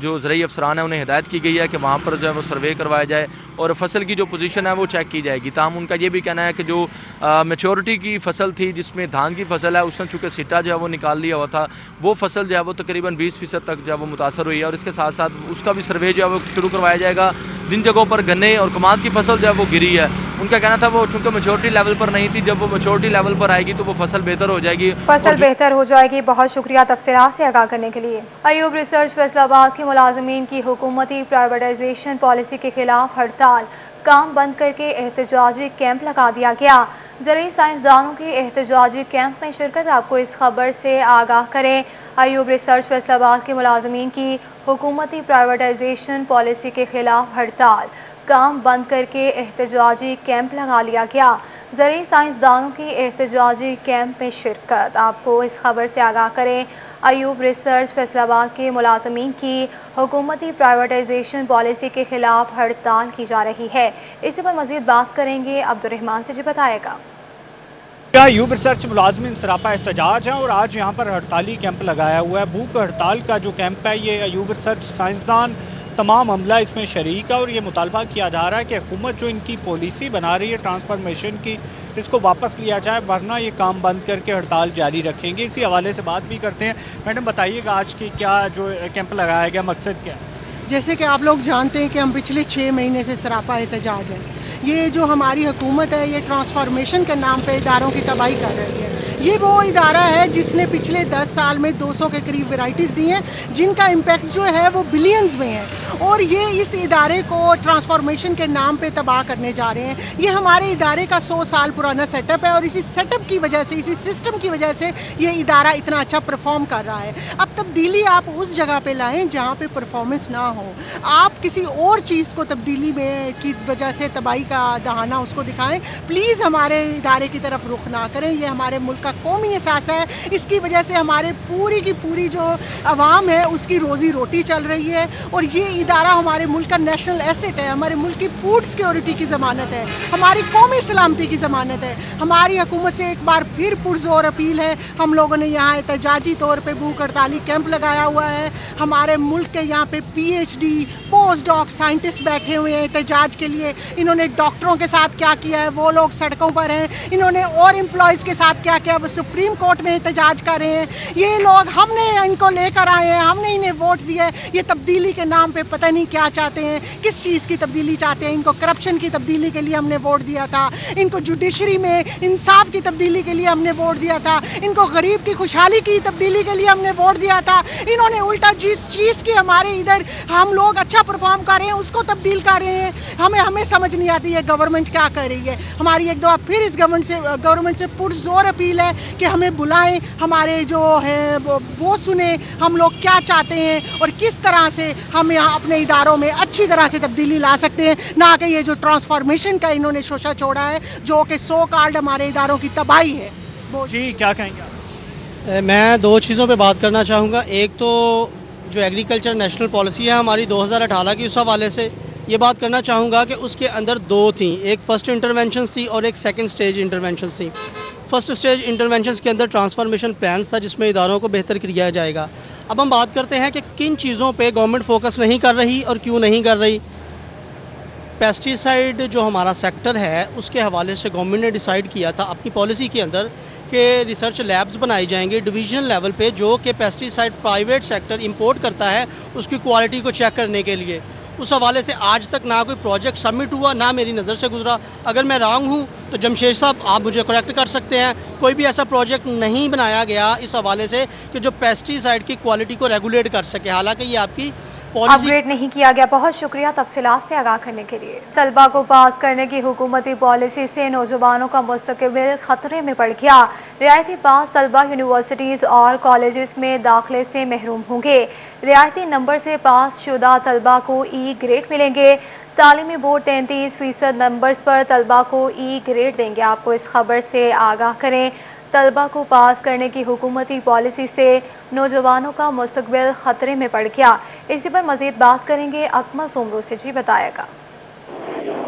Speaker 16: جو زرعی افسران ہیں انہیں ہدایت کی گئی ہے کہ وہاں پر جو ہے وہ سروے کروایا جائے اور فصل کی جو پوزیشن ہے وہ چیک کی جائے گی. تاہم ان کا یہ بھی کہنا ہے کہ جو میچورٹی کی فصل تھی جس میں دھان کی فصل ہے اس نے چونکہ سٹا جو ہے وہ نکال لیا ہوا تھا، وہ فصل جو ہے وہ تقریباً 20% تک جو ہے وہ متاثر ہوئی ہے اور اس کے ساتھ ساتھ اس کا بھی سروے جو ہے وہ شروع کروایا جائے گا. جن جگہوں پر گنے اور کماند کی فصل جو ہے وہ گری ہے ان کا کہنا تھا وہ چونکہ میچورٹی لیول پر نہیں تھی، جب وہ میچورٹی لیول پر آئے گی تو وہ فصل بہتر ہو جائے گی.
Speaker 1: فصل بہتر ہو جائے گی. بہت شکریہ تفصیلات سے آگاہ کرنے کے لیے. ایوب ریسرچ فیصلہ آباد کے ملازمین کی حکومتی پرائیویٹائزیشن پالیسی کے خلاف ہڑتال، کام بند کر کے احتجاجی کیمپ لگا دیا گیا. زرعی سائنسدانوں کے احتجاجی کیمپ میں شرکت. آپ کو اس خبر سے آگاہ کریں. ایوب ریسرچ فیصلہ آباد کے ملازمین کی حکومتی پرائیویٹائزیشن پالیسی کے خلاف ہڑتال، کام بند کر کے احتجاجی کیمپ لگا لیا گیا. زرعی سائنسدانوں کی احتجاجی کیمپ میں شرکت. آپ کو اس خبر سے آگاہ کریں. ایوب ریسرچ فیصلہ آباد کے ملازمین کی حکومتی پرائیویٹائزیشن پالیسی کے خلاف ہڑتال کی جا رہی ہے. اسی پر مزید بات کریں گے عبدالرحمان سے، جو بتائے گا.
Speaker 18: ایوب ریسرچ ملازمین سراپا احتجاج ہیں اور آج یہاں پر ہڑتالی کیمپ لگایا ہوا ہے. بھوک ہڑتال کا جو کیمپ ہے یہ ایوب ریسرچ سائنسدان تمام عملہ اس میں شریک ہے اور یہ مطالبہ کیا جا رہا ہے کہ حکومت جو ان کی پالیسی بنا رہی ہے ٹرانسفارمیشن کی، اس کو واپس لیا جائے ورنہ یہ کام بند کر کے ہڑتال جاری رکھیں گے. اسی حوالے سے بات بھی کرتے ہیں. میڈم بتائیے گا آج کی کیا جو کیمپ لگایا گیا مقصد کیا ہے؟
Speaker 19: جیسے کہ آپ لوگ جانتے ہیں کہ ہم پچھلے 6 مہینے سے سراپا احتجاج ہیں. یہ جو ہماری حکومت ہے یہ ٹرانسفارمیشن کے نام پہ اداروں کی تباہی کر رہی ہے. یہ وہ ادارہ ہے جس نے پچھلے 10 سال میں 200 کے قریب ویرائٹیز دی ہیں جن کا امپیکٹ جو ہے وہ بلینز میں ہے اور یہ اس ادارے کو ٹرانسفارمیشن کے نام پہ تباہ کرنے جا رہے ہیں. یہ ہمارے ادارے کا 100 سال پرانا سیٹ اپ ہے اور اسی سیٹ اپ کی وجہ سے، اسی سسٹم کی وجہ سے یہ ادارہ اتنا اچھا پرفارم کر رہا ہے. اب تبدیلی آپ اس جگہ پہ لائیں جہاں پہ پرفارمنس نہ ہو. آپ کسی اور چیز کو تبدیلی میں کی وجہ سے تباہی کا دہانہ اس کو دکھائیں. پلیز ہمارے ادارے کی طرف رخ نہ کریں. یہ ہمارے ملک کا قومی احساس ہے. اس کی وجہ سے ہمارے پوری کی پوری جو عوام ہے اس کی روزی روٹی چل رہی ہے اور یہ ادارہ ہمارے ملک کا نیشنل ایسٹ ہے. ہمارے ملک کی فوڈ سیکیورٹی کی ضمانت ہے، ہماری قومی سلامتی کی ضمانت ہے. ہماری حکومت سے ایک بار پھر پرزور اپیل ہے. ہم لوگوں نے یہاں احتجاجی طور پہ بھوک ہڑتالی کیمپ لگایا ہوا ہے. ہمارے ملک کے یہاں پہ PhD پوسٹ ڈاک سائنٹسٹ بیٹھے ہوئے ہیں احتجاج کے لیے. انہوں نے ڈاکٹروں کے ساتھ کیا کیا ہے، وہ لوگ سڑکوں پر ہیں. انہوں نے اور امپلائیز کے ساتھ کیا کیا، وہ سپریم کورٹ میں احتجاج کر رہے ہیں. یہ لوگ ہم نے ان کو لے کر آئے ہیں، ہم نے انہیں ووٹ دیا ہے. یہ تبدیلی کے نام پہ پتہ نہیں کیا چاہتے ہیں، کس چیز کی تبدیلی چاہتے ہیں. ان کو کرپشن کی تبدیلی کے لیے ہم نے ووٹ دیا تھا، ان کو جوڈیشری میں انصاف کی تبدیلی کے لیے ہم نے ووٹ دیا تھا، ان کو غریب کی خوشحالی کی تبدیلی کے لیے ہم نے ووٹ دیا تھا. انہوں نے الٹا جس چیز کی ہمارے ادھر ہم لوگ اچھا پرفارم کر رہے ہیں اس کو تبدیل کر رہے ہیں. ہمیں سمجھ نہیں آتی ہے گورنمنٹ کیا کر رہی ہے. ہماری ایک دفعہ پھر اس گورنمنٹ سے پرزور اپیل ہے کہ ہمیں بلائیں، ہمارے جو ہے وہ سنیں ہم لوگ کیا چاہتے ہیں اور کس طرح سے ہم یہاں اپنے اداروں میں اچھی طرح سے تبدیلی لا سکتے ہیں، نہ کہ یہ جو ٹرانسفارمیشن کا انہوں نے شوشہ چھوڑا ہے جو کہ سو کالڈ ہمارے اداروں کی تباہی ہے.
Speaker 18: جی کیا کہیں گے؟
Speaker 20: میں 2 چیزوں پہ بات کرنا چاہوں گا. ایک تو جو ایگریکلچر نیشنل پالیسی ہے ہماری 2018 کی، اس حوالے سے یہ بات کرنا چاہوں گا کہ اس کے اندر 2 تھیں. ایک فرسٹ انٹرونشنز تھی اور ایک سیکنڈ سٹیج انٹرونشنز تھی. فرسٹ سٹیج انٹرونشنز کے اندر ٹرانسفارمیشن پلانز تھا جس میں اداروں کو بہتر کیا جائے گا. اب ہم بات کرتے ہیں کہ کن چیزوں پہ گورنمنٹ فوکس نہیں کر رہی اور کیوں نہیں کر رہی. پیسٹیسائڈ جو ہمارا سیکٹر ہے اس کے حوالے سے گورنمنٹ نے ڈیسائیڈ کیا تھا اپنی پالیسی کے اندر کہ ریسرچ لیبز بنائی جائیں گے ڈویژنل لیول پہ، جو کہ پیسٹیسائڈ پرائیویٹ سیکٹر امپورٹ کرتا ہے اس کی کوالٹی کو چیک کرنے کے لیے۔ اس حوالے سے آج تک نہ کوئی پروجیکٹ سبمٹ ہوا، نہ میری نظر سے گزرا۔ اگر میں رانگ ہوں تو جمشید صاحب آپ مجھے کریکٹ کر سکتے ہیں، کوئی بھی ایسا پروجیکٹ نہیں بنایا گیا اس حوالے سے کہ جو پیسٹیسائڈ کی کوالٹی کو ریگولیٹ کر سکے، حالانکہ یہ آپ کی
Speaker 1: اپ گریڈ نہیں کیا گیا۔ بہت شکریہ تفصیلات سے آگاہ کرنے کے لیے۔ طلبہ کو پاس کرنے کی حکومتی پالیسی سے نوجوانوں کا مستقبل خطرے میں پڑ گیا۔ رعایتی پاس طلبہ یونیورسٹیز اور کالجز میں داخلے سے محروم ہوں گے۔ رعایتی نمبر سے پاس شدہ طلبہ کو ای گریڈ ملیں گے۔ تعلیمی بورڈ 33% نمبرز پر طلبہ کو ای گریڈ دیں گے۔ آپ کو اس خبر سے آگاہ کریں، طلبہ کو پاس کرنے کی حکومتی پالیسی سے نوجوانوں کا مستقبل خطرے میں پڑ گیا۔ اسی پر مزید بات کریں گے اکمل سومرو سے، جی بتائے گا۔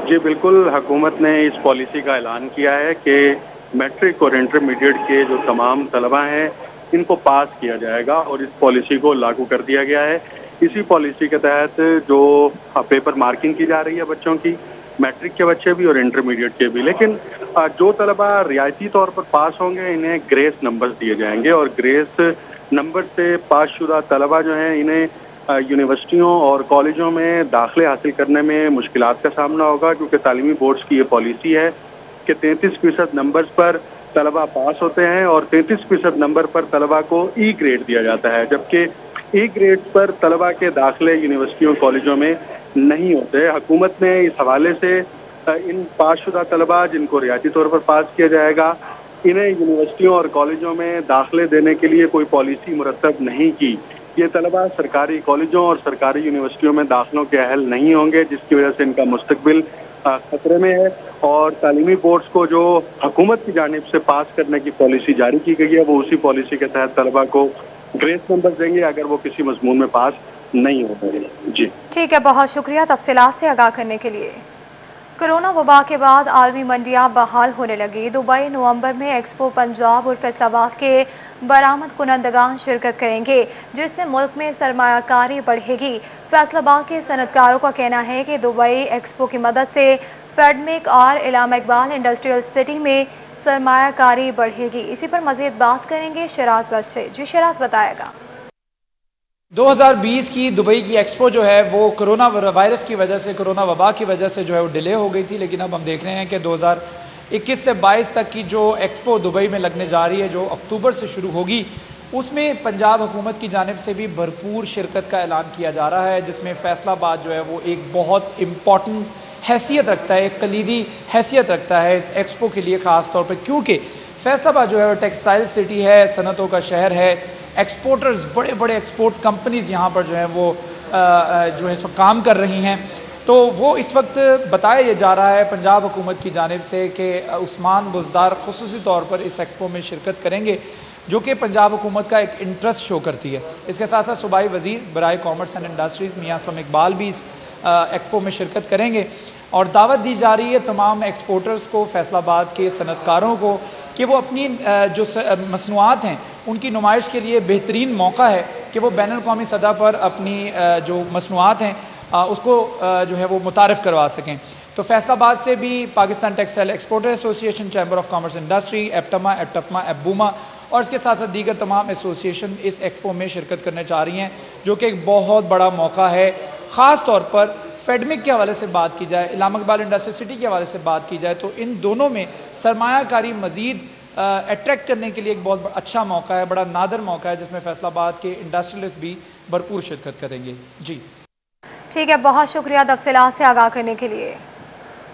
Speaker 21: جی بالکل، حکومت نے اس پالیسی کا اعلان کیا ہے کہ میٹرک اور انٹرمیڈیٹ کے جو تمام طلبہ ہیں ان کو پاس کیا جائے گا اور اس پالیسی کو لاگو کر دیا گیا ہے۔ اسی پالیسی کے تحت جو پیپر مارکنگ کی جا رہی ہے بچوں کی، میٹرک کے بچے بھی اور انٹرمیڈیٹ کے بھی، لیکن جو طلبہ رعایتی طور پر پاس ہوں گے انہیں گریس نمبر دیے جائیں گے، اور گریس نمبر سے پاس شدہ طلبہ جو ہیں انہیں یونیورسٹیوں اور کالجوں میں داخلے حاصل کرنے میں مشکلات کا سامنا ہوگا، کیونکہ تعلیمی بورڈز کی یہ پالیسی ہے کہ 33% نمبرز پر طلبہ پاس ہوتے ہیں اور 33% نمبر پر طلبہ کو ای گریڈ دیا جاتا ہے، جبکہ ای گریڈ پر طلبہ کے داخلے یونیورسٹیوں کالجوں میں نہیں ہوتے۔ حکومت نے اس حوالے سے ان پاس شدہ طلبہ جن کو رعایتی طور پر پاس کیا جائے گا انہیں یونیورسٹیوں اور کالجوں میں داخلے دینے کے لیے کوئی پالیسی مرتب نہیں کی۔ یہ طلبہ سرکاری کالجوں اور سرکاری یونیورسٹیوں میں داخلوں کے اہل نہیں ہوں گے، جس کی وجہ سے ان کا مستقبل خطرے میں ہے، اور تعلیمی بورڈز کو جو حکومت کی جانب سے پاس کرنے کی پالیسی جاری کی گئی ہے وہ اسی پالیسی کے تحت طلبہ کو گریس نمبر دیں گے اگر وہ کسی مضمون میں پاس نہیں ہوتے ہیں۔ جی
Speaker 1: ٹھیک ہے، بہت شکریہ تفصیلات سے آگاہ کرنے کے لیے۔ کورونا وبا کے بعد عالمی منڈیاں بحال ہونے لگی۔ دبئی نومبر میں ایکسپو پنجاب اور فیصل آباد کے برآمد کنندگان شرکت کریں گے، جس سے ملک میں سرمایہ کاری بڑھے گی۔ فیصل آباد کے صنعت کاروں کا کہنا ہے کہ دبئی ایکسپو کی مدد سے فیڈمک اور علامہ اقبال انڈسٹریل سٹی میں سرمایہ کاری بڑھے گی۔ اسی پر مزید بات کریں گے شراز بٹ سے، جی شراز بتائے گا۔
Speaker 22: 2020 کی دبئی کی ایکسپو جو ہے وہ کرونا وائرس کی وجہ سے، کرونا وبا کی وجہ سے جو ہے وہ ڈیلے ہو گئی تھی، لیکن اب ہم دیکھ رہے ہیں کہ 2021 سے 22 تک کی جو ایکسپو دبئی میں لگنے جا رہی ہے، جو اکتوبر سے شروع ہوگی، اس میں پنجاب حکومت کی جانب سے بھی بھرپور شرکت کا اعلان کیا جا رہا ہے، جس میں فیصل آباد جو ہے وہ ایک بہت امپورٹنٹ حیثیت رکھتا ہے، ایک کلیدی حیثیت رکھتا ہے اس ایکسپو کے لیے، خاص طور پہ کیونکہ فیصل آباد جو ہے وہ ٹیکسٹائل سٹی ہے، صنعتوں کا شہر ہے، ایکسپورٹرز بڑے بڑے ایکسپورٹ کمپنیز یہاں پر جو ہیں وہ جو ہے اس وقت کام کر رہی ہیں، تو وہ اس وقت بتایا یہ جا رہا ہے پنجاب حکومت کی جانب سے کہ عثمان بزدار خصوصی طور پر اس ایکسپو میں شرکت کریں گے، جو کہ پنجاب حکومت کا ایک انٹرسٹ شو کرتی ہے۔ اس کے ساتھ ساتھ صوبائی وزیر برائے کامرس اینڈ انڈسٹریز میاں اسلم اقبال بھی اس ایکسپو میں شرکت کریں گے، اور دعوت دی جا رہی ہے تمام ایکسپورٹرز کو، فیصل آباد کے صنعت کاروں کو، کہ وہ اپنی جو مصنوعات ہیں ان کی نمائش کے لیے بہترین موقع ہے کہ وہ بین الاقوامی سطح پر اپنی جو مصنوعات ہیں اس کو جو ہے وہ متعارف کروا سکیں۔ تو فیصل آباد سے بھی Pakistan textile exporter association, chamber of commerce industry, APTMA, APBUMA اور اس کے ساتھ ساتھ دیگر تمام ایسوسی ایشن اس ایکسپو میں شرکت کرنے چاہ رہی ہیں، جو کہ ایک بہت بڑا موقع ہے۔ خاص طور پر فیڈمک کے حوالے سے بات کی جائے، علامہ اقبال انڈسٹریل سٹی کے حوالے سے بات کی جائے، تو ان دونوں میں سرمایہ کاری مزید اٹریکٹ کرنے کے لیے ایک بہت اچھا موقع ہے، بڑا نادر موقع ہے، جس میں فیصل آباد کے انڈسٹریلسٹ بھی بھرپور شرکت کریں گے۔ جی
Speaker 1: ٹھیک ہے، بہت شکریہ تفصیلات سے آگاہ کرنے کے لیے۔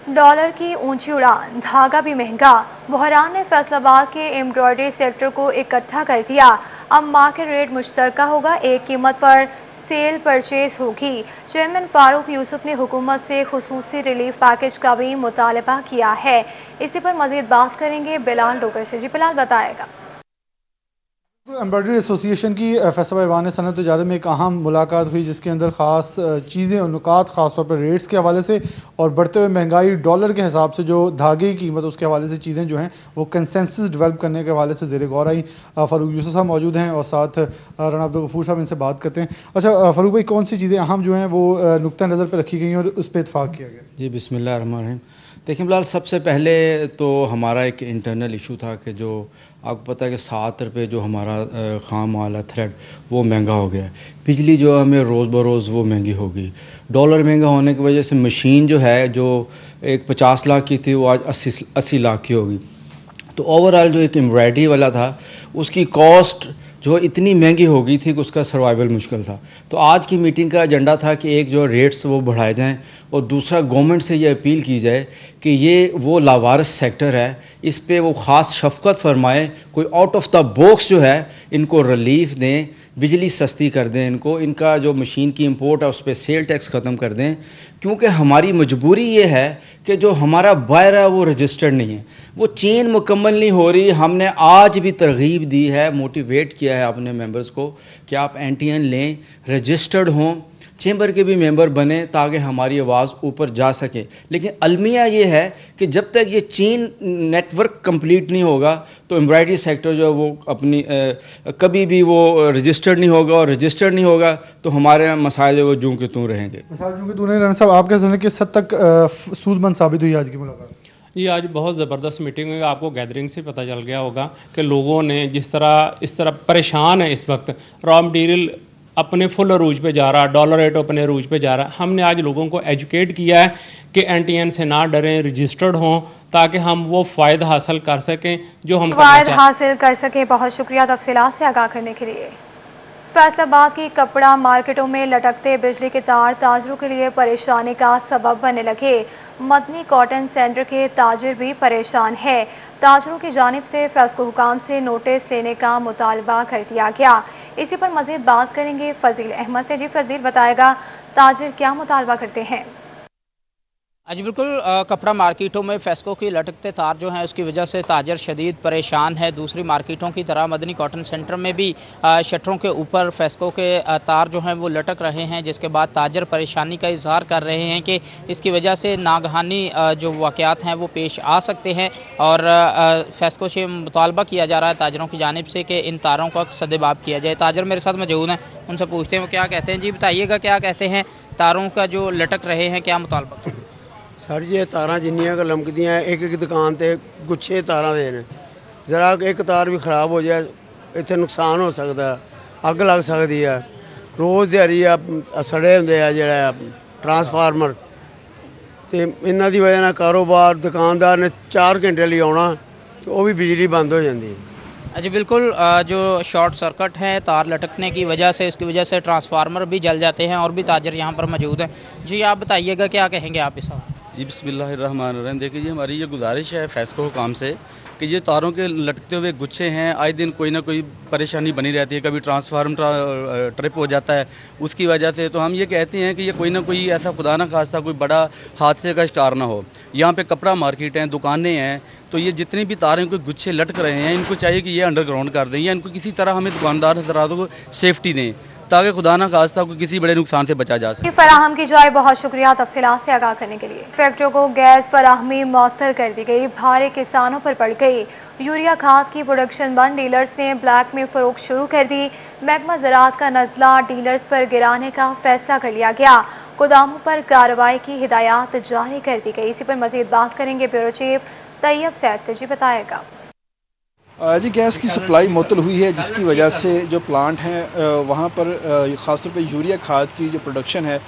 Speaker 1: ڈالر کی اونچی اڑان، دھاگا بھی مہنگا، بحران نے فیصل آباد کے ایمبرائڈری سیکٹر کو اکٹھا کر دیا۔ اب مارکیٹ ریٹ مشترکہ ہوگا، ایک قیمت پر سیل پرچیز ہوگی۔ چیئرمین فاروق یوسف نے حکومت سے خصوصی ریلیف پیکج کا بھی مطالبہ کیا ہے۔ اسی پر مزید بات کریں گے بلال ڈوگر سے، جی بلال بتائے گا۔
Speaker 2: एम्ब्रॉयडरी एसोसिएशन की फैसला ऐवान सनअत तजारत में एक अहम मुलाकात हुई जिसके अंदर ख़ास चीज़ें और नुकात ख़ास तौर पर रेट्स के हवाले से और बढ़ते हुए महंगाई डॉलर के हिसाब से जो धागे की कीमत उसके हवाले से चीज़ें जो हैं वो कंसेंसस डेवलप करने के हवाले से ज़ेर गौर आई। फ़ारूक यूसुफ साहब मौजूद हैं और साथ राना अब्दुल गफूर साहब इनसे बात करते हैं। अच्छा फ़ारूक भाई, कौन सी चीज़ें अहम जो हैं वो नुक्ता नज़र पर रखी गई और उस पर इत्फाक़ किया गया?
Speaker 3: जी बिस्मिल्लाह रहमान रहीम। देखिए फिलहाल सबसे पहले तो हमारा एक इंटरनल इशू था कि जो आपको पता है कि 7 रुपये जो हमारा खाम माल है थ्रेड वो महंगा हो गया है। बिजली जो है हमें रोज़ बरोज़ वो महंगी होगी। डॉलर महंगा होने की वजह से मशीन जो है जो एक 50 लाख की थी वो आज 80 लाख की होगी। तो ओवरऑल जो एक एम्ब्रॉयडरी वाला था उसकी कॉस्ट जो इतनी महंगी हो गई थी कि उसका सर्वाइवल मुश्किल था। तो आज की मीटिंग का एजेंडा था कि एक जो रेट्स वो बढ़ाए जाएं और दूसरा गवर्नमेंट से ये अपील की जाए कि ये वो लावारिस सेक्टर है, इस पे वो ख़ास शफकत फरमाए, कोई आउट ऑफ द बॉक्स जो है इनको रिलीफ दें, बिजली सस्ती कर दें इनको, इनका जो मशीन की इंपोर्ट है उस पर सेल टैक्स ख़त्म कर दें। क्योंकि हमारी मजबूरी ये है कि जो हमारा बायर है वो रजिस्टर्ड नहीं है, वो चेन मुकम्मल नहीं हो रही। हमने आज भी तरगीब दी है, मोटिवेट किया है अपने मेंबर्स को कि आप एनटीएन लें, रजिस्टर्ड हों, चेंबर के भी मेंबर बने ताकि हमारी आवाज़ ऊपर जा सके। लेकिन अलमिया ये है कि जब तक ये चेन नेटवर्क कंप्लीट नहीं होगा तो एम्ब्रॉयडरी सेक्टर जो है वो अपनी कभी भी वो रजिस्टर्ड नहीं होगा, और रजिस्टर्ड नहीं होगा तो हमारे मसाइल वो जूं के तूं रहेंगे।
Speaker 2: मिसाल जूं के तूं राना साहब, आप कैसे किस हद तक सूदमंद साबित हुई आज की मुलाकात?
Speaker 23: ये आज बहुत ज़बरदस्त मीटिंग हुई। आपको गैदरिंग से पता चल गया होगा कि लोगों ने इस तरह परेशान है इस वक्त। रॉ मटीरियल अपने फुल अरूज पे जा रहा, डॉलर रेट अपने अरूज पे जा रहा है। हमने आज लोगों को एजुकेट किया है कि एनटीएन से ना डरें, रजिस्टर्ड हों ताकि हम वो फ़ायदा हासिल कर सकें जो हम
Speaker 1: फ़ायदा हासिल कर सकें। बहुत शुक्रिया तफसीलात से आगाह करने के लिए। फैसलाबाद की कपड़ा मार्केटों में लटकते बिजली के तार ताजरों के लिए परेशानी का सबब बनने लगे। मदनी कॉटन सेंटर के ताजिर भी परेशान है। ताजरों की जानिब से फेस्को हुकाम से नोटिस लेने का मुतालबा कर दिया गया। इसी पर मजीद बात करेंगे फजील अहमद से। जी फजील, बताएगा ताजिर क्या मुतालबा करते हैं?
Speaker 24: जी बिल्कुल, कपड़ा मार्केटों में फेस्को की लटकते तार जो हैं उसकी वजह से ताजर शदीद परेशान है। दूसरी मार्केटों की तरह मदनी कॉटन सेंटर में भी शटरों के ऊपर फेस्को के तार जो हैं वो लटक रहे हैं, जिसके बाद ताजर परेशानी का इजहार कर रहे हैं कि इसकी वजह से नागहानी जो वाक़यात हैं वो पेश आ सकते हैं। और फेस्को से मुतालबा किया जा रहा है ताजरों की जानिब से कि इन तारों का सदेबाब किया जाए। ताजर मेरे साथ मौजूद हैं, उनसे पूछते हैं वो क्या कहते हैं। जी बताइएगा, क्या कहते हैं तारों का जो लटक रहे हैं, क्या मुतालबा?
Speaker 25: सर जी तारा जिन्नियां क लमकदियां एक एक दुकान ते गुच्छे तारा दे ने, जरा एक तार भी खराब हो जाए इत्थे नुकसान हो सकता है, अग लग सकती है। रोज़ दिहाड़ी सड़े होंदे आ जिहड़ा ट्रांसफार्मर ते इन्हां दी वजह नाल कारोबार दुकानदार ने 4 घंटे लिए आउणा तो वो भी बिजली बंद हो जाती है।
Speaker 24: जी बिल्कुल, जो शॉर्ट सर्किट है तार लटकने की वजह से, इसकी वजह से ट्रांसफार्मर भी जल जाते हैं। और भी ताजर यहाँ पर मौजूद हैं। जी आप बताइएगा, क्या कहेंगे आप इस वक्त?
Speaker 26: जी बिस्मिल्लाहिर्रहमानिर्रहीम। देखिए जी, हमारी ये गुजारिश है फेस्को हुकाम से कि ये तारों के लटकते हुए गुच्छे हैं, आए दिन कोई ना कोई परेशानी बनी रहती है। कभी ट्रांसफार्मर ट्रिप हो जाता है उसकी वजह से। तो हम ये कहते हैं कि ये कोई ना कोई ऐसा खुदा ना खास्ता कोई बड़ा हादसे का शिकार ना हो। यहाँ पे कपड़ा मार्केट हैं, दुकानें हैं, तो ये जितनी भी तारें कोई गुच्छे लटक रहे हैं इनको चाहिए कि ये अंडरग्राउंड कर दें या इनको किसी तरह हमें दुकानदार हजरातों को सेफ्टी दें ताकि खुदा ना खास्ता को किसी बड़े नुकसान से बचा जा सके।
Speaker 1: फराहम की जाए। बहुत शुक्रिया तफसीलात से आगाह करने के लिए। फैक्ट्रियों को गैस फराहमी मौसर कर दी गई, भारी किसानों पर पड़ गई। यूरिया खाद की प्रोडक्शन बंद, डीलर्स ने ब्लैक में फरोख्त शुरू कर दी। महकमा ज़राअत का नज़ला डीलर्स पर गिराने का फैसला कर लिया गया। गोदामों पर कार्रवाई की हिदायत जारी कर दी गई। इसी पर मजीद बात करेंगे ब्यूरो चीफ तैयब सैद से। जी बताएगा।
Speaker 27: जी गैस की सप्लाई मुअत्तल हुई है, जिसकी वजह से जो प्लांट हैं वहाँ पर ख़ासतौर पे यूरिया खाद की जो प्रोडक्शन है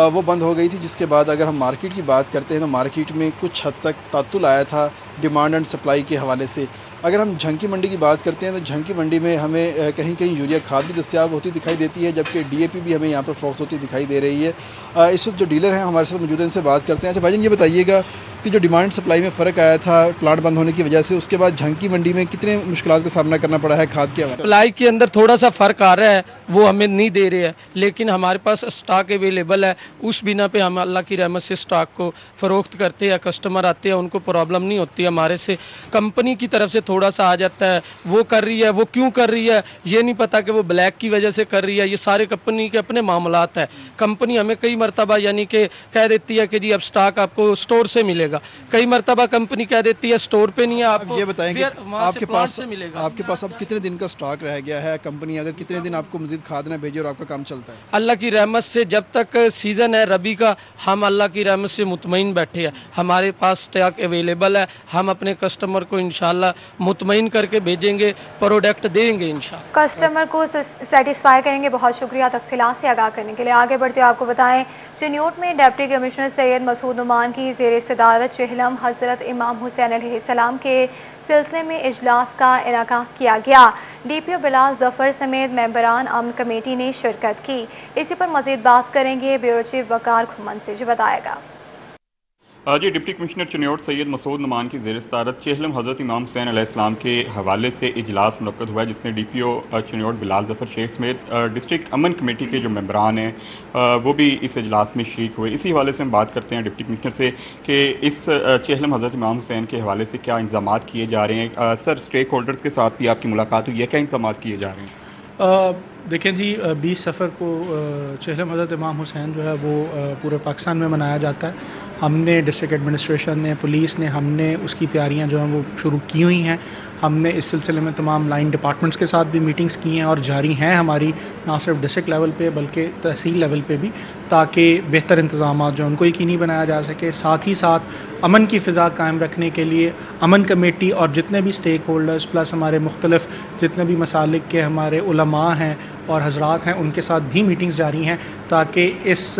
Speaker 27: वो बंद हो गई थी। जिसके बाद अगर हम मार्केट की बात करते हैं तो मार्केट में कुछ हद तक तातुल आया था डिमांड एंड सप्लाई के हवाले से। अगर हम झंकी मंडी की बात करते हैं तो झंकी मंडी में हमें कहीं कहीं यूरिया खाद भी दस्तियाब होती दिखाई देती है, जबकि डीएपी भी हमें यहाँ पर फरोख्त होती दिखाई दे रही है। इस वक्त जो डीलर हैं हमारे साथ मौजूद हैं, इनसे बात करते हैं। अच्छा भाईजान, ये बताइएगा कि जो डिमांड सप्लाई में फ़र्क आया था प्लांट बंद होने की वजह से, उसके बाद झंकी मंडी में कितने मुश्किलात का सामना करना पड़ा है खाद के हवाले?
Speaker 28: सप्लाई के अंदर थोड़ा सा फ़र्क आ रहा है
Speaker 4: وہ ہمیں نہیں دے رہے ہیں، لیکن ہمارے پاس اسٹاک اویلیبل ہے، اس بنا پہ ہم اللہ کی رحمت سے اسٹاک کو فروخت کرتے ہیں، کسٹمر آتے ہیں ان کو پرابلم نہیں ہوتی ہمارے سے۔ کمپنی کی طرف سے تھوڑا سا آ جاتا ہے، وہ کر رہی ہے، وہ کیوں کر رہی ہے یہ نہیں پتا کہ وہ بلیک کی وجہ سے کر رہی ہے، یہ سارے کمپنی کے اپنے معاملات ہیں۔ کمپنی ہمیں کئی مرتبہ یعنی کہ کہہ دیتی ہے کہ جی اب اسٹاک آپ کو اسٹور سے ملے گا، کئی مرتبہ کمپنی کہہ دیتی ہے اسٹور پہ نہیں ہے، آپ کو
Speaker 27: یہ بتائیں کہ
Speaker 4: وہاں سے پلانٹ سے ملے گا۔
Speaker 27: آپ کے پاس اب کتنے دن کا سٹاک رہ گیا ہے؟ کمپنی اگر کتنے دن آپ کو مزید کھاد نہ بھیجے اور آپ کا کام چلتا ہے؟
Speaker 4: اللہ کی رحمت سے جب تک سیزن ہے ربی کا، ہم اللہ کی رحمت سے مطمئن بیٹھے ہیں، ہمارے پاس اسٹاک اویلیبل ہے، ہم اپنے کسٹمر کو انشاءاللہ مطمئن کر کے بھیجیں گے، پروڈکٹ دیں گے انشاءاللہ۔
Speaker 1: کسٹمر کو سیٹسفائی کریں گے۔ بہت شکریہ تفصیلات سے آگاہ کرنے کے لیے۔ آگے بڑھتے آپ کو بتائیں چنیوٹ میں ڈپٹی کمشنر سید مسعود نعمان کی زیر صدارت چہلم حضرت امام حسین علیہ السلام کے سلسلے میں اجلاس کا انعقاد کیا گیا۔ ڈی پی او بلال ظفر سمیت ممبران امن کمیٹی نے شرکت کی۔ اسی پر مزید بات کریں گے بیورو چیف وقار کھمن سے، جو بتائے گا۔
Speaker 5: جی، ڈپٹی کمشنر چنیوٹ سید مسعود نعمان کی زیر صدارت چہلم حضرت امام حسین علیہ السلام کے حوالے سے اجلاس منعقد ہوا ہے، جس میں ڈی پی او چنیوٹ بلال ظفر شیخ سمیت ڈسٹرکٹ امن کمیٹی کے جو ممبران ہیں وہ بھی اس اجلاس میں شریک ہوئے۔ اسی حوالے سے ہم بات کرتے ہیں ڈپٹی کمشنر سے کہ اس چہلم حضرت امام حسین کے حوالے سے کیا انتظامات کیے جا رہے ہیں۔ سر، اسٹیک ہولڈرز کے ساتھ بھی آپ کی ملاقات ہوئی ہے، کیا انتظامات کیے جا رہے ہیں؟
Speaker 6: دیکھیں جی، 20 صفر کو چہلم حضرت امام حسین جو ہے وہ پورے پاکستان میں منایا جاتا ہے۔ ہم نے ڈسٹرکٹ ایڈمنسٹریشن نے، پولیس نے، ہم نے اس کی تیاریاں جو ہیں وہ شروع کی ہوئی ہیں۔ ہم نے اس سلسلے میں تمام لائن ڈپارٹمنٹس کے ساتھ بھی میٹنگز کی ہیں اور جاری ہیں ہماری، نہ صرف ڈسٹرکٹ لیول پہ بلکہ تحصیل لیول پہ بھی، تاکہ بہتر انتظامات جو ہیں ان کو یقینی بنایا جا سکے۔ ساتھ ہی ساتھ امن کی فضا قائم رکھنے کے لیے امن کمیٹی اور جتنے بھی اسٹیک ہولڈرز پلس ہمارے مختلف جتنے بھی مسالک کے ہمارے علماء ہیں اور حضرات ہیں ان کے ساتھ بھی میٹنگز جاری ہیں، تاکہ اس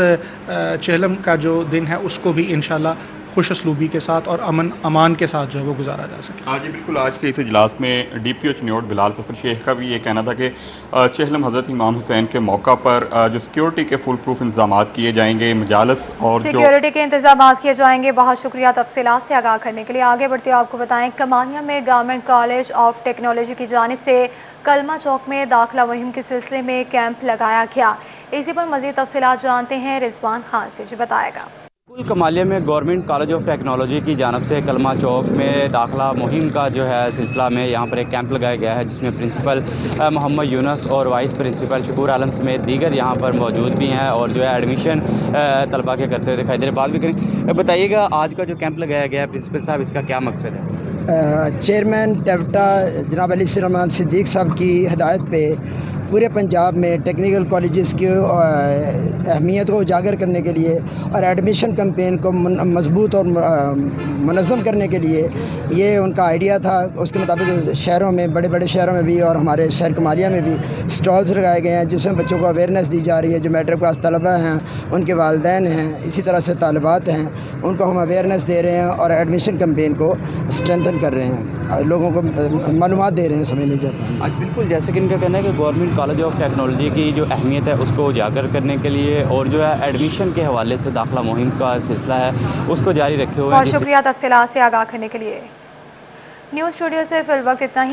Speaker 6: چہلم کا جو دن ہے اس کو بھی انشاءاللہ خوش اسلوبی کے ساتھ اور امن امان کے ساتھ جو ہے وہ گزارا جا سکے۔
Speaker 5: جی بالکل، آج کے اس اجلاس میں ڈی پی او چنیوٹ بلال ظفر شیخ کا بھی یہ کہنا تھا کہ چہلم حضرت امام حسین کے موقع پر جو سیکیورٹی کے فل پروف انتظامات کیے جائیں گے، مجالس اور
Speaker 1: سیکیورٹی کے انتظامات کیے جائیں گے۔ بہت شکریہ تفصیلات سے آگاہ کرنے کے لیے۔ آگے بڑھتے آپ کو بتائیں کمانیہ میں گورنمنٹ کالج آف ٹیکنالوجی کی جانب سے کلمہ چوک میں داخلہ مہم کے سلسلے میں کیمپ لگایا گیا۔ اسی پر مزید تفصیلات جانتے ہیں رضوان خان سے، جو بتائے گا۔
Speaker 7: کمالیہ میں گورنمنٹ کالج آف ٹیکنالوجی کی جانب سے کلمہ چوک میں داخلہ مہم کا جو ہے سلسلہ میں یہاں پر ایک کیمپ لگایا گیا ہے، جس میں پرنسپل محمد یونس اور وائس پرنسپل شکور عالم سمیت دیگر یہاں پر موجود بھی ہیں اور جو ہے ایڈمیشن طلبہ کے کرتے ہوئے دکھائی دے رہے۔ بات بھی کریں، بتائیے گا آج کا جو کیمپ لگایا گیا ہے پرنسپل صاحب، اس کا کیا مقصد ہے؟
Speaker 8: چیئرمین ڈیوٹا جناب علی الرحمان صدیق صاحب کی ہدایت پہ پورے پنجاب میں ٹیکنیکل کالجز کی اہمیت کو اجاگر کرنے کے لیے اور ایڈمیشن کمپین کو مضبوط اور منظم کرنے کے لیے یہ ان کا آئیڈیا تھا۔ اس کے مطابق شہروں میں، بڑے بڑے شہروں میں بھی اور ہمارے شہر کمالیہ میں بھی سٹالز لگائے گئے ہیں، جس میں بچوں کو اویئرنیس دی جا رہی ہے۔ جو میٹرک پاس طلبہ ہیں، ان کے والدین ہیں، اسی طرح سے طالبات ہیں، ان کو ہم اویئرنیس دے رہے ہیں اور ایڈمیشن کمپین کو اسٹرینتھن کر رہے ہیں، لوگوں کو معلومات دے رہے ہیں سمجھنے جاتے
Speaker 7: آج بالکل جیسے کہ ان کا کہنا ہے کہ گورنمنٹ کالج آف ٹیکنالوجی کی جو اہمیت ہے اس کو اجاگر کرنے کے لیے اور جو ہے ایڈمیشن کے حوالے سے داخلہ مہم کا سلسلہ ہے اس کو جاری رکھے ہوئے ہیں۔
Speaker 1: بہت شکریہ تفصیلات سے آگاہ کرنے کے لیے۔ نیوز اسٹوڈیو سے فی الوقت اتنا ہی۔